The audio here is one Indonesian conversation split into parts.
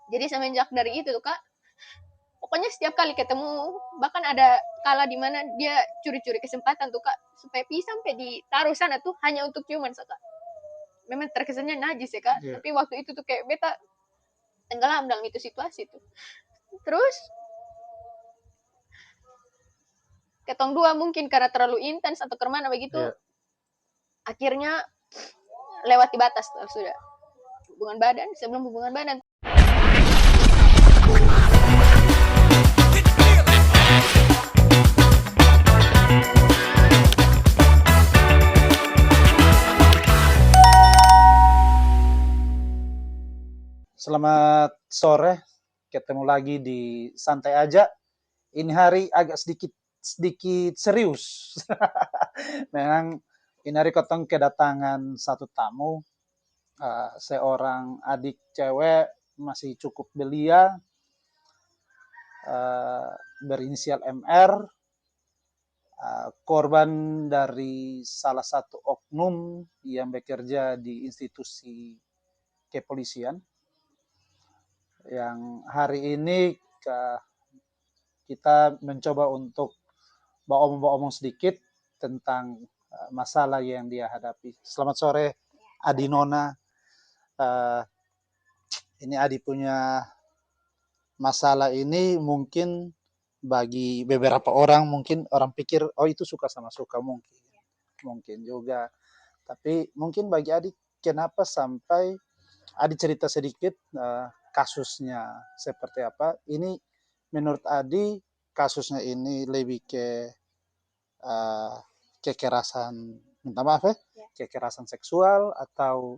Jadi semenjak dari itu tuh kak, pokoknya setiap kali ketemu, bahkan ada kala di mana dia curi-curi kesempatan tuh kak, supaya pisah sampai ditaruh sana tuh hanya untuk ciuman kak. Memang terkesannya najis ya kak, Iya. tapi waktu itu tuh kayak beta tenggelam dalam itu situasi tuh. Terus ketong dua mungkin karena terlalu intens atau kemana begitu, Iya. akhirnya lewati batas lah sudah. Hubungan badan, sebelum hubungan badan. Selamat sore, ketemu lagi di Santai Aja. Ini hari agak sedikit sedikit serius. Memang ini hari kotong kedatangan satu tamu, seorang adik cewek masih cukup belia, berinisial MR, korban dari salah satu oknum yang bekerja di institusi kepolisian, yang hari ini kita mencoba untuk omong sedikit tentang masalah yang dia hadapi. Selamat sore, Adi Nona. Ini Adi punya masalah ini mungkin bagi beberapa orang, mungkin orang pikir, oh itu suka sama suka, mungkin juga. Tapi mungkin bagi Adi, kenapa sampai Adi cerita sedikit kasusnya seperti apa. Ini menurut Adi, kasusnya ini lebih ke kekerasan, minta maaf ya, kekerasan seksual atau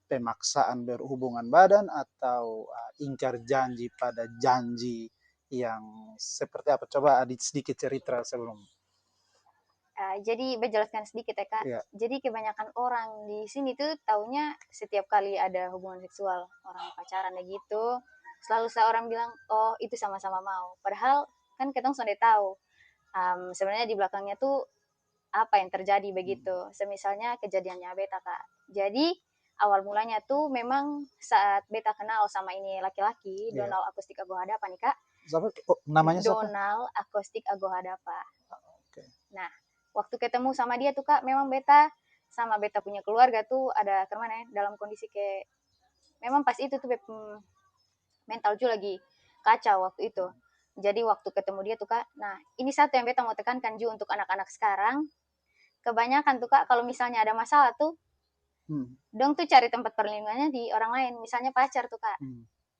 pemaksaan berhubungan badan atau ingkar janji pada janji yang seperti apa? Coba Adit sedikit cerita sebelum. Jadi berjelaskan sedikit ya kak. Ya. Jadi kebanyakan orang di sini tuh taunya setiap kali ada hubungan seksual, orang pacaran gitu, selalu seorang bilang, oh itu sama-sama mau. Padahal kan kita sudah tahu, sebenarnya di belakangnya tuh apa yang terjadi begitu. Semisalnya kejadiannya beta kak. Jadi awal mulanya tuh memang saat beta kenal sama ini laki-laki, Ya. Donald Akustik Agohadapa nih kak. Siapa? Oh, namanya siapa? Donald Akustik Agohadapa. Oke. Nah, waktu ketemu sama dia tuh kak, memang beta sama beta punya keluarga tuh ada kemana ya, dalam kondisi kayak, memang pas itu tuh mental juga lagi kacau waktu itu. Jadi waktu ketemu dia tuh kak, nah ini satu yang beta mau tekankan juga untuk anak-anak sekarang, kebanyakan tuh kak kalau misalnya ada masalah tuh, dong tuh cari tempat perlindungannya di orang lain, misalnya pacar tuh kak.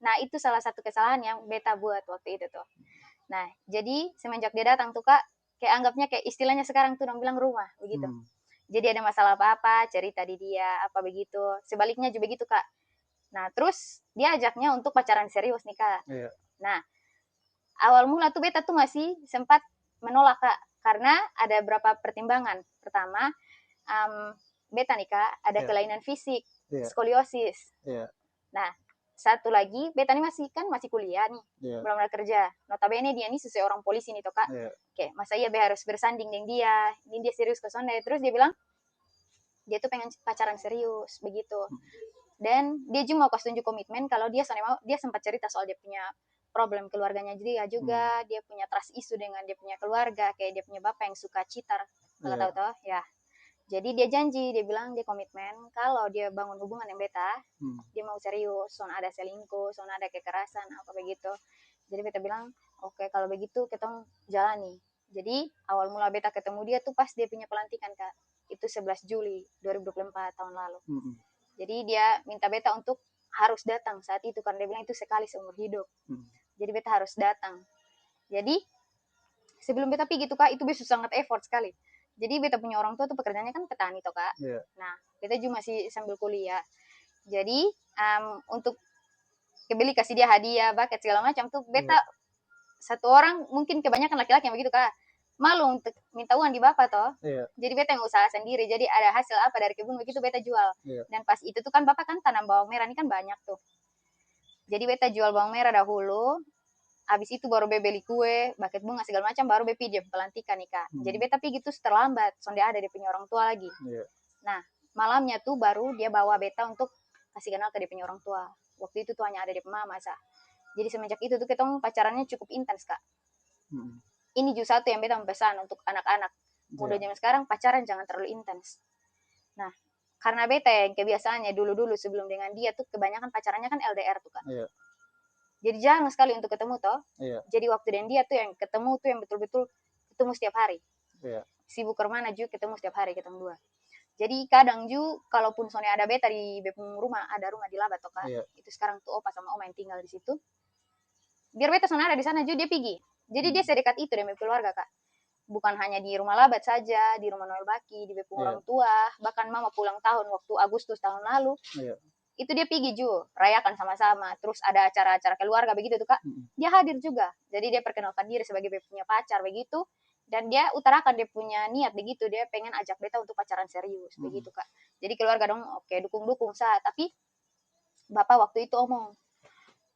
Nah itu salah satu kesalahan yang beta buat waktu itu tuh. Nah jadi semenjak dia datang tuh kak, kayak anggapnya kayak istilahnya sekarang tuh dong bilang rumah begitu. Jadi ada masalah apa-apa, cerita di dia, apa begitu. Sebaliknya juga begitu kak. Nah terus dia ajaknya untuk pacaran serius nih kak. Iya. Nah awal mula tuh beta tuh masih sempat menolak kak, karena ada beberapa pertimbangan. Pertama, beta nih kak ada kelainan fisik, skoliosis. Nah satu lagi, beta nih masih kuliah nih, belum ada kerja. Notabene dia nih seseorang polisi nih toh kak. Oke, masa iya be harus bersanding dengan dia, ini dia serius ke sonde. Terus dia bilang dia tuh pengen pacaran serius begitu. Dan dia juga mau kasih tunjuk komitmen kalau dia mau, dia sempat cerita soal dia punya problem keluarganya dia juga, dia punya trust issue dengan dia punya keluarga, kayak dia punya bapak yang suka cheater, nggak tahu toh ya. Jadi dia janji, dia bilang dia komitmen kalau dia bangun hubungan yang beta, dia mau serius, soalnya ada selingkuh, soalnya ada kekerasan, apa begitu. Jadi beta bilang, oke kalau begitu kita jalani. Jadi awal mula beta ketemu dia tuh pas dia punya pelantikan kak, itu 11 Juli 2024 tahun lalu. Jadi dia minta beta untuk harus datang saat itu, karena dia bilang itu sekali seumur hidup. Jadi beta harus datang. Jadi sebelum beta pergi tuh kak, itu beta sangat effort sekali. Jadi beta punya orang tua tuh pekerjaannya kan petani toh kak. Nah beta juga masih sambil kuliah. Jadi untuk kebeli kasih dia hadiah, bucket segala macam tuh beta satu orang, mungkin kebanyakan laki-laki yang begitu kak, malu untuk minta uang di bapak toh. Jadi beta yang usaha sendiri. Jadi ada hasil apa dari kebun begitu beta jual. Dan pas itu tuh kan bapak kan tanam bawang merah ini kan banyak tuh. Jadi beta jual bawang merah dahulu. Habis itu baru be beli kue, bucket bunga segala macam, baru be pergi dia pelantikan nih kak. Jadi beta pergi tuh terlambat, soalnya ada dia punya orang tua lagi. Nah malamnya tuh baru dia bawa beta untuk kasih kenal ke dia punya orang tua. Waktu itu tuh hanya ada dia mama sah. Jadi semenjak itu tuh kita pacarannya cukup intens kak. Mm. Ini juga satu yang beta pesan untuk anak-anak muda zaman sekarang, pacaran jangan terlalu intens. Nah, karena beta yang kebiasaannya dulu-dulu sebelum dengan dia tuh kebanyakan pacarannya kan LDR tuh kak. Iya. Jadi jarang sekali untuk ketemu toh. Iya. Jadi waktu dengan dia tuh yang ketemu tuh yang betul-betul ketemu setiap hari. Iya. Sibuk kemana juga ketemu setiap hari, ketemu dua. Jadi kadang juga kalaupun soalnya ada beta di rumah, ada rumah di Laba toh kak. Iya. Itu sekarang tuh opa sama oma yang tinggal di situ. Biar beta soalnya ada di sana juga dia pergi. Jadi dia sedekat itu dengan keluarga kak. Bukan hanya di rumah Labat saja, di rumah Noel Baki, di bepung orang tua, bahkan mama pulang tahun waktu Agustus tahun lalu, itu dia pergi juga, rayakan sama-sama, terus ada acara-acara keluarga begitu tuh kak, dia hadir juga, jadi dia perkenalkan diri sebagai punya pacar begitu, dan dia utarakan dia punya niat begitu, dia pengen ajak beta untuk pacaran serius, begitu kak, jadi keluarga dong oke dukung-dukung sah, tapi bapak waktu itu omong,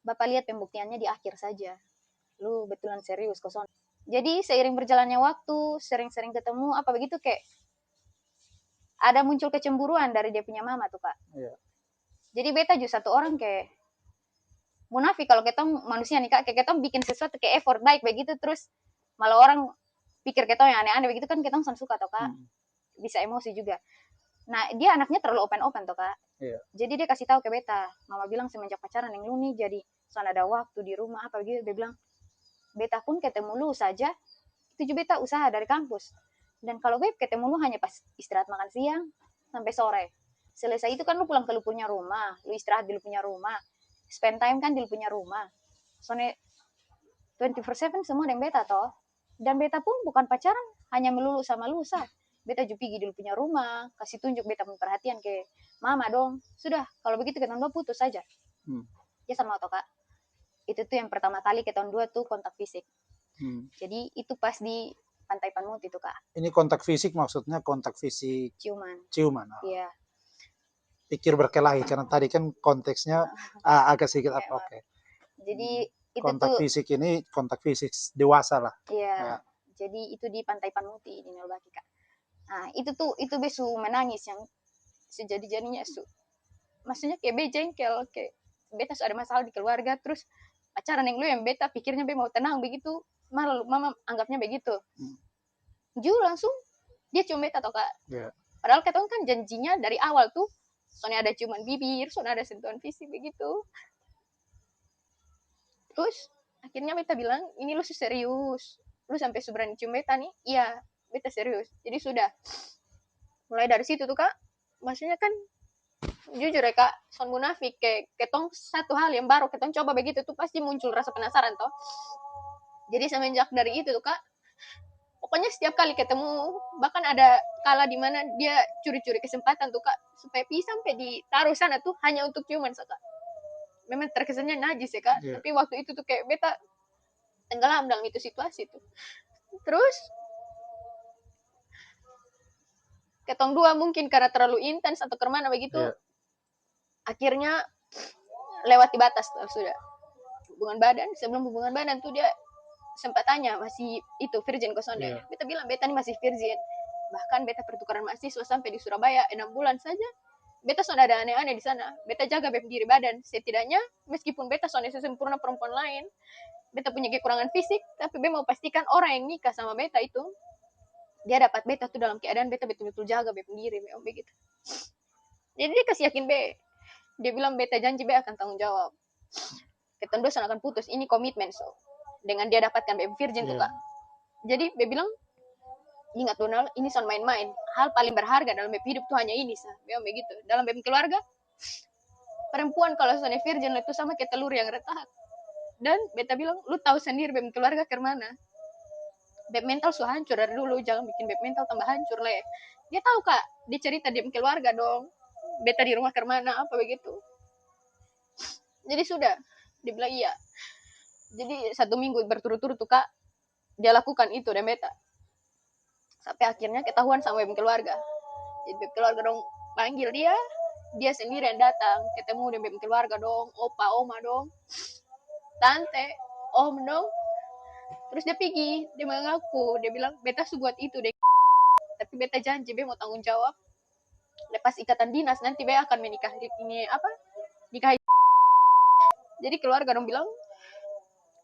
bapak lihat pembuktiannya di akhir saja, lu betulan serius kosong. Jadi seiring berjalannya waktu, sering-sering ketemu, apa begitu kayak ada muncul kecemburuan dari dia punya mama tuh kak. Iya. Jadi beta juga satu orang kayak munafik kalau kita manusia nih kak, kayak kita bikin sesuatu kayak effort baik begitu terus malah orang pikir kita yang aneh-aneh begitu kan kita suka tuh kak, bisa emosi juga. Nah dia anaknya terlalu open-open tuh kak. Iya. Jadi dia kasih tahu ke beta, mama bilang semenjak pacaran yang lu nih jadi soalnya ada waktu di rumah apa begitu, dia bilang beta pun ketemu lu saja, itu juga beta usaha dari kampus. Dan kalau gue ketemu lu hanya pas istirahat makan siang sampai sore. Selesai itu kan lu pulang ke lu punya rumah, lu istirahat di lu punya rumah, spend time kan di lu punya rumah. Soalnya 24/7 semua dengan beta toh. Dan beta pun bukan pacaran, hanya melulu sama lu sah. Beta juga pergi di lu punya rumah, kasih tunjuk beta punya perhatian ke mama dong. Sudah, kalau begitu kita dua putus saja. Ya sama toh kak. Itu tuh yang pertama kali ke tahun 2 tuh kontak fisik. Jadi itu pas di Pantai Panmut itu kak. Ini kontak fisik maksudnya kontak fisik ciuman. Iya. Pikir berkelahi karena tadi kan konteksnya agak sedikit apa. Oke. Jadi itu kontak tuh, fisik ini kontak fisik dewasa lah. Iya. Jadi itu di Pantai Panmuti di Nelbaki kak. Nah itu besu menangis yang sejadi-jadinya su. Maksudnya kayak be jengkel kayak beta ada masalah di keluarga terus pacaran yang lu yang beta pikirnya be mau tenang begitu malah mama anggapnya begitu. Ju langsung dia cium beta toh kak. Padahal kita kan janjinya dari awal tuh soalnya ada ciuman bibir, soalnya ada sentuhan fisik begitu. Terus akhirnya beta bilang ini lu serius, lu sampai seberani cium beta nih? Iya, beta serius. Jadi sudah mulai dari situ tuh kak, maksudnya kan jujur ya kak, son munafik kayak ketong satu hal yang baru ketong coba begitu tuh pasti muncul rasa penasaran toh. Jadi semenjak dari itu tuh kak, pokoknya setiap kali ketemu bahkan ada kala di mana dia curi-curi kesempatan tuh kak supaya bisa sampai ditaruh sana tuh hanya untuk ciuman kak. Memang terkesannya najis ya kak, tapi waktu itu tuh kayak beta tenggelam dalam itu situasi tuh. Terus ketong dua mungkin karena terlalu intens atau kemana begitu, akhirnya lewati batas sudah hubungan badan. Sebelum hubungan badan tuh dia sempat tanya masih itu virgin kosongnya. Beta bilang beta ini masih virgin, bahkan beta pertukaran mahasiswa sampai di Surabaya 6 bulan saja. Beta sudah ada aneh-aneh di sana. Beta jaga beta diri badan. Setidaknya meskipun beta sudah sempurna perempuan lain, beta punya kekurangan fisik, tapi beta mau pastikan orang yang nikah sama beta itu dia dapat beta tuh dalam keadaan beta betul-betul jaga beta diri memang begitu. Jadi dia kasih yakin be. Dia bilang beta janji be akan tanggung jawab. Kita dua akan putus, ini komitmen so. Dengan dia dapatkan beta virgin tuh kak. Jadi be bilang ingat Donald, ini soal main-main. Hal paling berharga dalam hidup tuh hanya ini sah. Memang begitu. Dalam keluarga, perempuan kalau soalnya virgin itu sama kayak telur yang retak. Dan beta bilang, lu tahu sendiri bem keluarga ke mana? Beb mental sudah hancur dari dulu, jangan bikin beb mental tambah hancur le. Dia tahu kak, dia cerita di keluarga dong. Beta di rumah ke mana apa begitu. Jadi sudah, dia bilang iya. Jadi 1 minggu berturut-turut tuh kak, dia lakukan itu dan beta. Sampai akhirnya ketahuan sama beb keluarga. Jadi beb keluarga dong panggil dia sendiri yang datang, ketemu dengan beb keluarga dong, opa, oma dong, tante, om dong. Terus dia pergi, dia mengaku, dia bilang beta subuat itu deh, tapi beta janji be mau tanggung jawab. Lepas ikatan dinas nanti be akan menikah ini apa? Nikah. Jadi keluarga dong bilang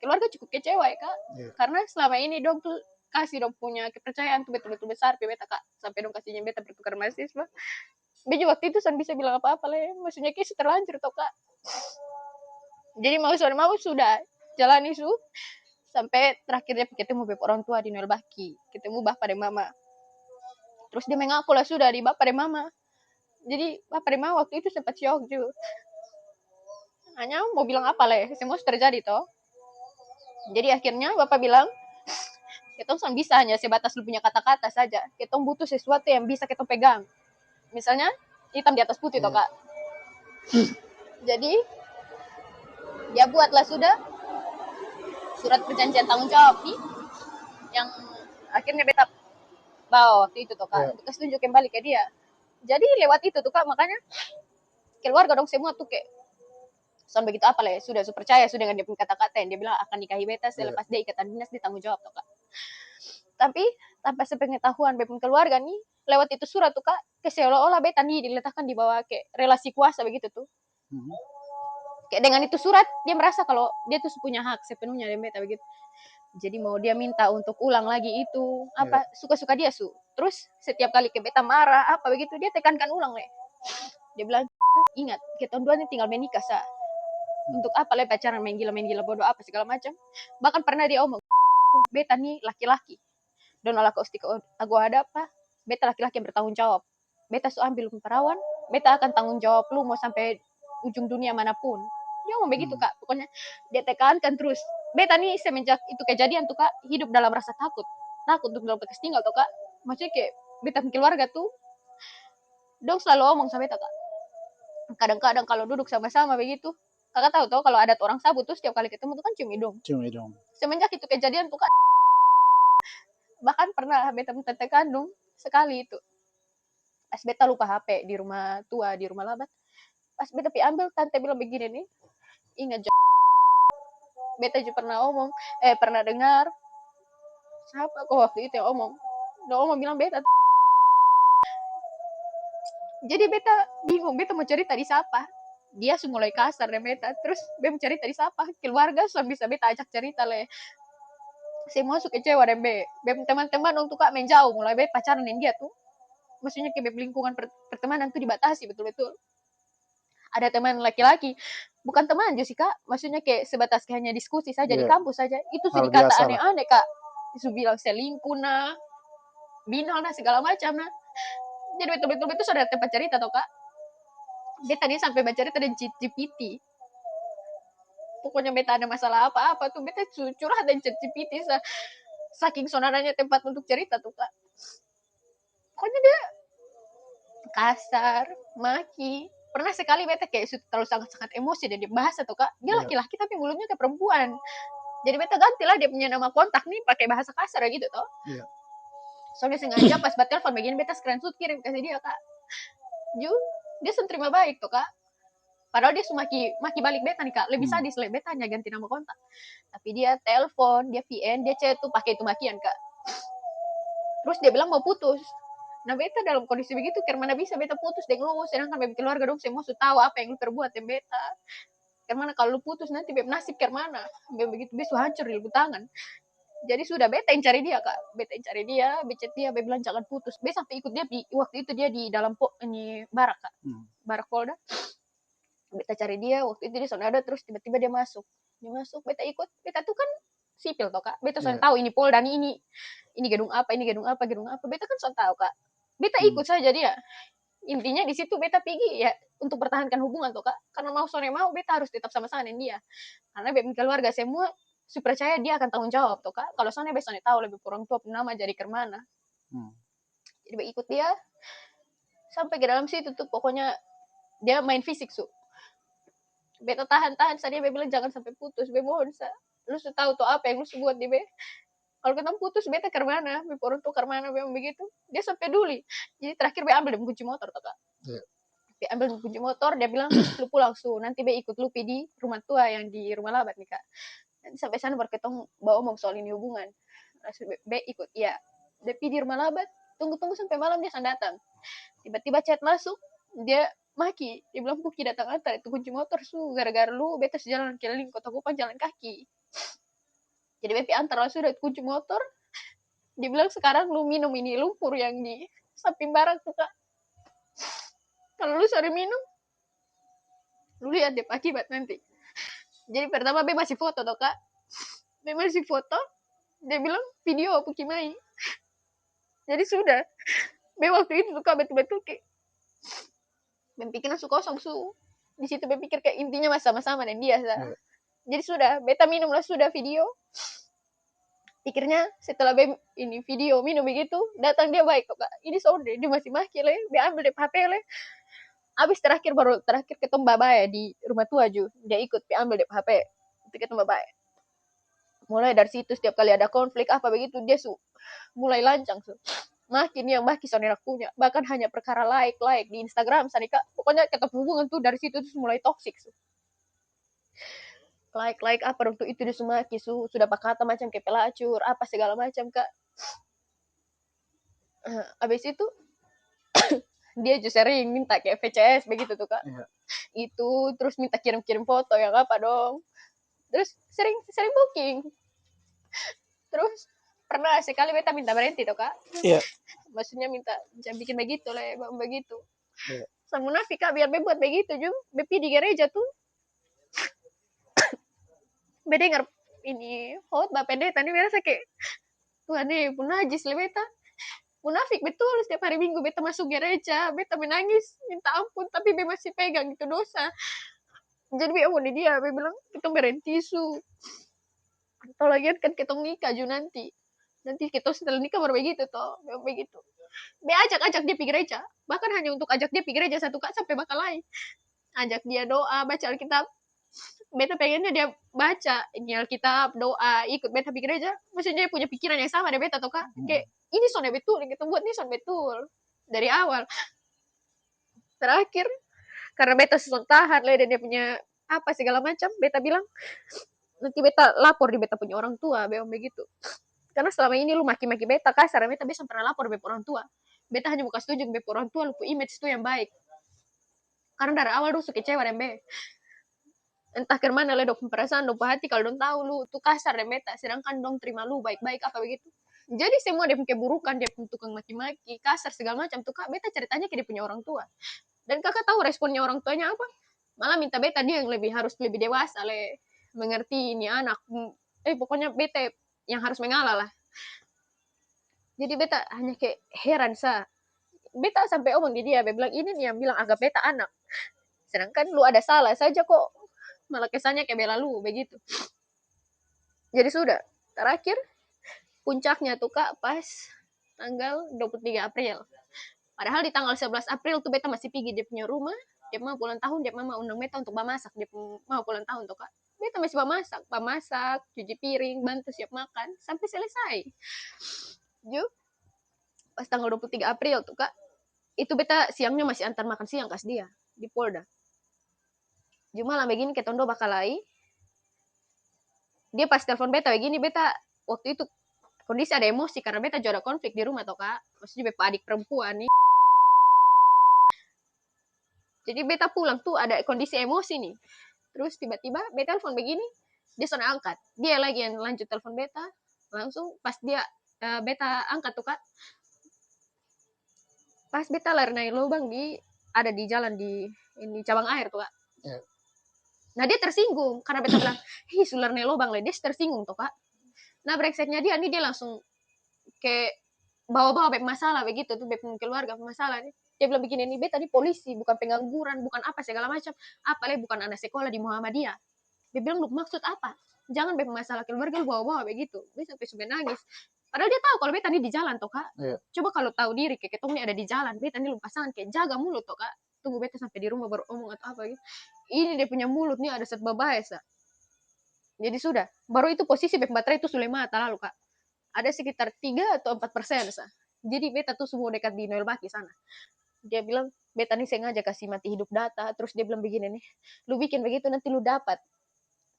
keluarga cukup kecewa ya kak, Iya. karena selama ini dong tuh kasih dong punya kepercayaan tuh betul-betul besar pe beta kak, sampai dong kasihnya beta bertukar mahasiswa. Bejo waktu itu san bisa bilang apa-apa lah, maksudnya kisah terlanjur toh kak. Jadi mau sudah jalani su sampai terakhirnya ketemu beb orang tua di Noel Baki, ketemu bapak dan mama. Terus dia mengaku lah sudah di bapak dan mama. Jadi bapak dan mama waktu itu sempat shock juga. Hanya mau bilang apa lah, semua terjadi toh. Jadi akhirnya bapak bilang, kita bisa hanya sebatas lu punya kata-kata saja. Kita butuh sesuatu yang bisa kita pegang. Misalnya hitam di atas putih toh kak. Jadi dia buatlah sudah surat perjanjian tanggung jawab nih, yang akhirnya beta bawa waktu itu tuh kak, untuk kasih tunjuk kembali ke dia. Jadi lewat itu tuh kak, makanya keluarga dong semua tuh kayak sampai begitu apa lah ya, sudah percaya sudah dengan dia punya kata-kata yang dia bilang akan nikahi beta selepas dia ikatan dinas ditanggung jawab tuh kak. Tapi tanpa sepengetahuan beta keluarga nih, lewat itu surat tuh kak, seolah-olah beta nih diletakkan di bawah kayak relasi kuasa begitu tuh. Kayak dengan itu surat dia merasa kalau dia tuh punya hak sepenuhnya dari beta begitu. Jadi mau dia minta untuk ulang lagi itu apa suka-suka dia su. Terus setiap kali ke beta marah apa begitu dia tekankan ulang le. Dia bilang ingat kita dua ini tinggal menikah sa. Untuk apa le pacaran main gila bodoh apa segala macam. Bahkan pernah dia omong beta nih laki-laki. Dan ala kau aku ada apa? Beta laki-laki yang bertanggung jawab. Beta so ambil perawan, beta akan tanggung jawab lu mau sampai ujung dunia manapun. Dia ngomong begitu kak, pokoknya dia tekankan terus. Beta nih semenjak itu kejadian tuh kak, hidup dalam rasa takut untuk dalam bekas tinggal tuh kak. Maksudnya kayak beta keluarga tuh, dong selalu ngomong sama beta kak. Kadang-kadang kalau duduk sama-sama begitu, kakak tahu tuh kalau ada orang sabut tuh setiap kali ketemu tuh kan cium hidung. Semenjak itu kejadian tuh kak, bahkan pernah beta tete kandung sekali itu. Pas beta lupa HP di rumah tua di rumah labat. Pas beta ambil tante bilang begini nih, ingat beta juga pernah dengar siapa kok waktu itu yang omong bilang beta. Jadi beta bingung, beta mau cerita di siapa, dia mulai kasar deh beta, terus beta mau cerita di siapa, keluarga so bisa beta ajak cerita le, semua suka kecewa deh beta teman-teman untuk kak menjauh mulai beta pacaran dengan dia tuh, maksudnya kayak lingkungan pertemanan tuh dibatasi betul-betul. Ada teman laki-laki, bukan teman aja sih kak, maksudnya kayak sebatas hanya diskusi saja di kampus saja, itu sudah dikata aneh-aneh kak, itu bilang selingkuh nah, binal nah segala macam nah. Jadi betul-betul itu sudah tempat cerita toh kak. Dia tadi sampai baca cerita dan GPT. Pokoknya beta ada masalah apa-apa tuh beta curhat dan GPT saking sonaranya tempat untuk cerita tuh kak. Pokoknya dia kasar, maki. Pernah sekali beta kayak terlalu sangat-sangat emosi dan dia bahasa tuh kak. Dia laki-laki tapi mulutnya kayak perempuan. Jadi beta gantilah dia punya nama kontak nih pakai bahasa kasar gitu toh. Iya. Soalnya sengaja pas bat telepon begini beta screenshot kirim kasih dia kak. Dia terima baik tuh kak. Padahal dia maki balik beta nih kak. Lebih sadis lah beta hanya ganti nama kontak. Tapi dia telepon, dia VN, dia chat tuh pakai itu makian kak. Terus dia bilang mau putus. Nah beta dalam kondisi begitu, karena bisa beta putus dengan lu, sedangkan beb keluarga dong semua sudah tahu apa yang lu perbuat dengan beta. Karena kalau lu putus nanti beb nasib karena beb begitu besu hancur di tangan. Jadi sudah beta yang cari dia kak, beta yang cari dia, becet dia, beb bilang jangan putus. Beta sampai ikut dia di waktu itu dia di dalam ini barak kak, barak Polda. Beta cari dia waktu itu dia sudah ada, terus tiba-tiba dia masuk, beta ikut, beta tuh kan sipil toh kak, beta sudah tahu ini Polda nih ini gedung apa, beta kan sudah tahu kak. Beta ikut saja dia. Intinya di situ beta pergi ya untuk pertahankan hubungan tuh kak. Karena mau sore mau beta harus tetap sama-sama dengan dia. Karena beta keluarga semua percaya dia akan tanggung jawab tuh kak. Kalau soalnya beta tahu lebih kurang tua nama jadi kemana. Jadi beta ikut dia sampai ke dalam situ tuh pokoknya dia main fisik su. Beta tahan saja beta bilang jangan sampai putus. Beta mohon sa. Lu sudah tahu tuh apa yang lu buat di beta. Kalau ketemu putus beta ke mana, orang tuh ke mana memang begitu. Dia sampai peduli. Jadi terakhir be ambil dia kunci motor toh kak. Be ambil kunci motor, dia bilang lu pulang su, nanti be ikut lu di rumah tua yang di rumah labat nih kak. Nanti sampai sana baru ketemu bawa omong soal ini hubungan. Be ikut, iya. Dia di rumah labat, tunggu sampai malam dia datang. Tiba-tiba chat masuk, dia maki, dia bilang Puki datang antar itu kunci motor su, gara-gara lu beta sejalan keliling kota Kupang jalan kaki. Jadi beta antar langsung dari kunci motor. Dia bilang sekarang lu minum ini lumpur yang di samping barak tuh kak. Kalau lu sore minum, lu lihat deh akibat nanti. Jadi pertama be masih foto toh kak. Be masih foto. Dia bilang video apa kimai. Jadi sudah. Be waktu itu tuh kak betul-betul kayak. Be pikir langsung kosong su. Di situ be pikir kayak intinya masih sama-sama dan dia. Jadi sudah. Beta minum lah sudah video. Pikirnya setelah be ini video minum begitu datang dia baik kok kak. Ini sore dia masih maki le. Be ambil deh HP le. Abis baru terakhir ketemu babaya di rumah tua ju. Dia ikut be ambil deh HP. Itu ketemu babaya. Mulai dari situ setiap kali ada konflik apa begitu dia mulai lancang makin yang maki sonerak punya bahkan hanya perkara like di Instagram sanika pokoknya ketemu hubungan tuh dari situ tuh mulai toksik like apa untuk itu dia sumaki sudah pakata macam kayak pelacur apa segala macam kak. Abis itu dia juga sering minta kayak VCS begitu tuh kak. Itu terus minta kirim foto yang apa dong terus sering booking. Terus pernah sekali beta minta berhenti tuh kak. Maksudnya minta jangan bikin begitu lah begitu. Sama munafik kak biar be buat begitu jum be di gereja tuh. Be dengar ini khotbah pendeta nih biasa kayak Tuhan nih pun najis le beta. Munafik betul setiap hari Minggu beta masuk gereja, beta menangis minta ampun tapi be masih pegang itu dosa. Jadi be awal dia be bilang kita berhenti su. Atau lagi kan kita nikah ju nanti kita setelah nikah baru begitu toh begitu. Be ajak dia pergi gereja bahkan hanya untuk ajak dia pergi gereja satu kak sampai bakal lain ajak dia doa baca Alkitab. Beta pengennya dia baca ini Alkitab doa ikut beta pergi gereja maksudnya dia punya pikiran yang sama deh beta toh kak kayak ini soalnya betul yang kita buat ini soalnya betul dari awal. Terakhir karena beta tahan lah dan dia punya apa segala macam beta bilang nanti beta lapor di beta punya orang tua begitu. Karena selama ini lu maki-maki beta kasar, beta bisa pernah lapor beta orang tua. Beta hanya buka setuju beta orang tua lu image itu yang baik. Karena dari awal lu suka kecewa dan be. Entah ke mana le dong perasaan dong hati kalau dong tahu lu tuh kasar dan beta, sedangkan dong terima lu baik-baik apa begitu. Jadi semua dia keburukan, dia tukang maki-maki, kasar segala macam tuh kak beta ceritanya ke dia punya orang tua. Dan kakak tahu responnya orang tuanya apa? Malah minta beta dia yang harus lebih dewasa le mengerti ini anak. Pokoknya beta yang harus mengalah lah. Jadi beta hanya kayak heran beta sampai omong di dia beta bilang ini nih yang bilang agak beta anak sedangkan lu ada salah saja kok malah kesannya kayak bela lu begitu. Jadi sudah terakhir puncaknya tuh kak pas tanggal 23 April padahal di tanggal 11 April tuh beta masih pergi dia punya rumah dia mau pulang tahun dia mau undang beta untuk memasak dia mau pulang tahun tuh kak beta masih memasak cuci piring bantu siap makan sampai selesai. Pas tanggal 23 April tuh kak itu beta siangnya masih antar makan siang kas dia di Polda. Cuma malam begini ketondo bakal lai dia pas telepon beta begini beta waktu itu kondisi ada emosi karena beta juga ada konflik di rumah tuh kak maksudnya beta adik perempuan nih. Jadi beta pulang tuh ada kondisi emosi nih terus tiba-tiba beta telepon begini dia sudah angkat dia lagi yang lanjut telepon beta langsung pas dia beta angkat tuh kak pas beta lari naik lubang ada di jalan di ini cabang air tuh kak. Nah dia tersinggung karena beta bilang sular naik lubang dia tersinggung tuh kak. Nah brengseknya dia langsung kayak bawa-bawa masalah begitu tuh keluarga masalah nih. Dia bilang begini nih beta nih polisi bukan pengangguran bukan apa segala macam apalagi bukan anak sekolah di Muhammadiyah. Dia bilang lu maksud apa jangan masalah keluarga lu bawa-bawa begitu. Dia sampai nangis. Padahal dia tahu kalau beta nih di jalan toh kak. Coba kalau tahu diri kayak ketemu nih ada di jalan, beta nih lu pasangan kayak jaga mulut toh kak. Tunggu beta sampai di rumah baru omong atau apa gitu. Ini dia punya mulut nih ada set babaya. Jadi sudah, baru itu posisi baterai itu sudah mata lalu kak. Ada sekitar 3 atau 4%. Jadi beta tuh semua dekat di Noel Baki sana. Dia bilang, beta nih sengaja kasih mati hidup data. Terus dia bilang begini nih, lu bikin begitu nanti lu dapat.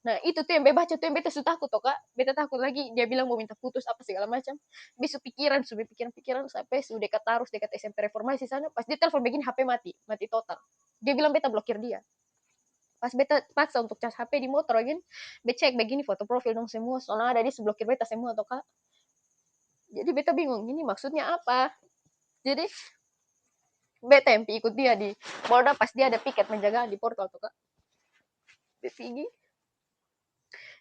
Nah itu tuh yang baca tuh yang beta sudah takut toh kak. Beta takut lagi dia bilang mau minta putus apa segala macam. Besok pikiran sampai sudah dekat SMP Reformasi sana. Pas dia telepon begini HP mati total. Dia bilang beta blokir dia. Pas beta paksa untuk cas HP di motor lagi, beta cek begini foto profil dong semua, soalnya ada di seblokir beta semua toh kak. Jadi beta bingung, ini maksudnya apa? Jadi beta yang ikut dia di Polda pas dia ada piket menjaga di portal tuh kak. Beta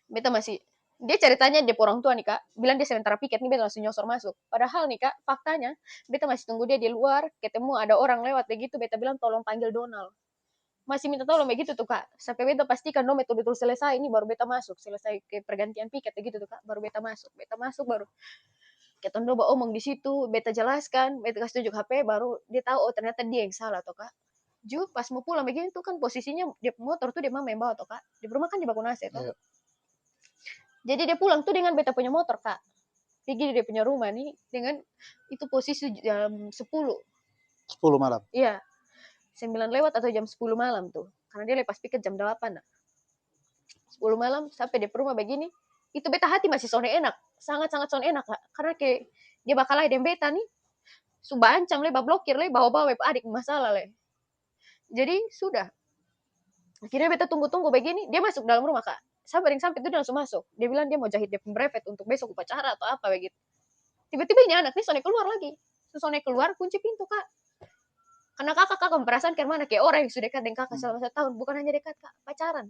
beta masih dia ceritanya dia orang tua nih kak bilang dia sementara piket nih beta langsung nyosor masuk, padahal nih kak faktanya beta masih tunggu dia di luar, ketemu ada orang lewat begitu beta bilang tolong panggil Donald, masih minta tolong begitu tuh kak, sampai beta pastikan dong betul-betul selesai ini baru beta masuk, selesai ke pergantian piket begitu tuh kak, baru beta masuk baru ketemu Doba omong di situ, beta jelaskan, beta kasih tunjuk HP, baru dia tahu oh ternyata dia yang salah toh kak. Ju pas mau pulang begini tuh kan posisinya dia motor tuh dia mama yang bawa toh kak, di rumah kan di Bakunase toh. Iya. Jadi dia pulang tuh dengan beta punya motor kak. Pergi dia punya rumah nih dengan itu posisi jam 10. 10 malam. Iya. 9 lewat atau jam 10 malam tuh. Karena dia lepas piket jam 8 nah. 10 malam sampai di rumah begini, itu beta hati masih sone enak. Sangat-sangat sone enak kak. Karena kayak dia bakal ada yang beta nih. Sumpah ancam le, blokir le, bawa-bawa adik masalah le. Jadi sudah. Akhirnya beta tunggu-tunggu begini, dia masuk dalam rumah kak. Sampai itu dia langsung masuk. Dia bilang dia mau jahit dia brevet untuk besok upacara atau apa begitu. Tiba-tiba ini anak nih sone keluar lagi. Sone keluar kunci pintu kak. Karena kakak memperasaan ke mana kayak orang yang sudah dekat dengan kakak selama 1 tahun. Bukan hanya dekat kak, pacaran.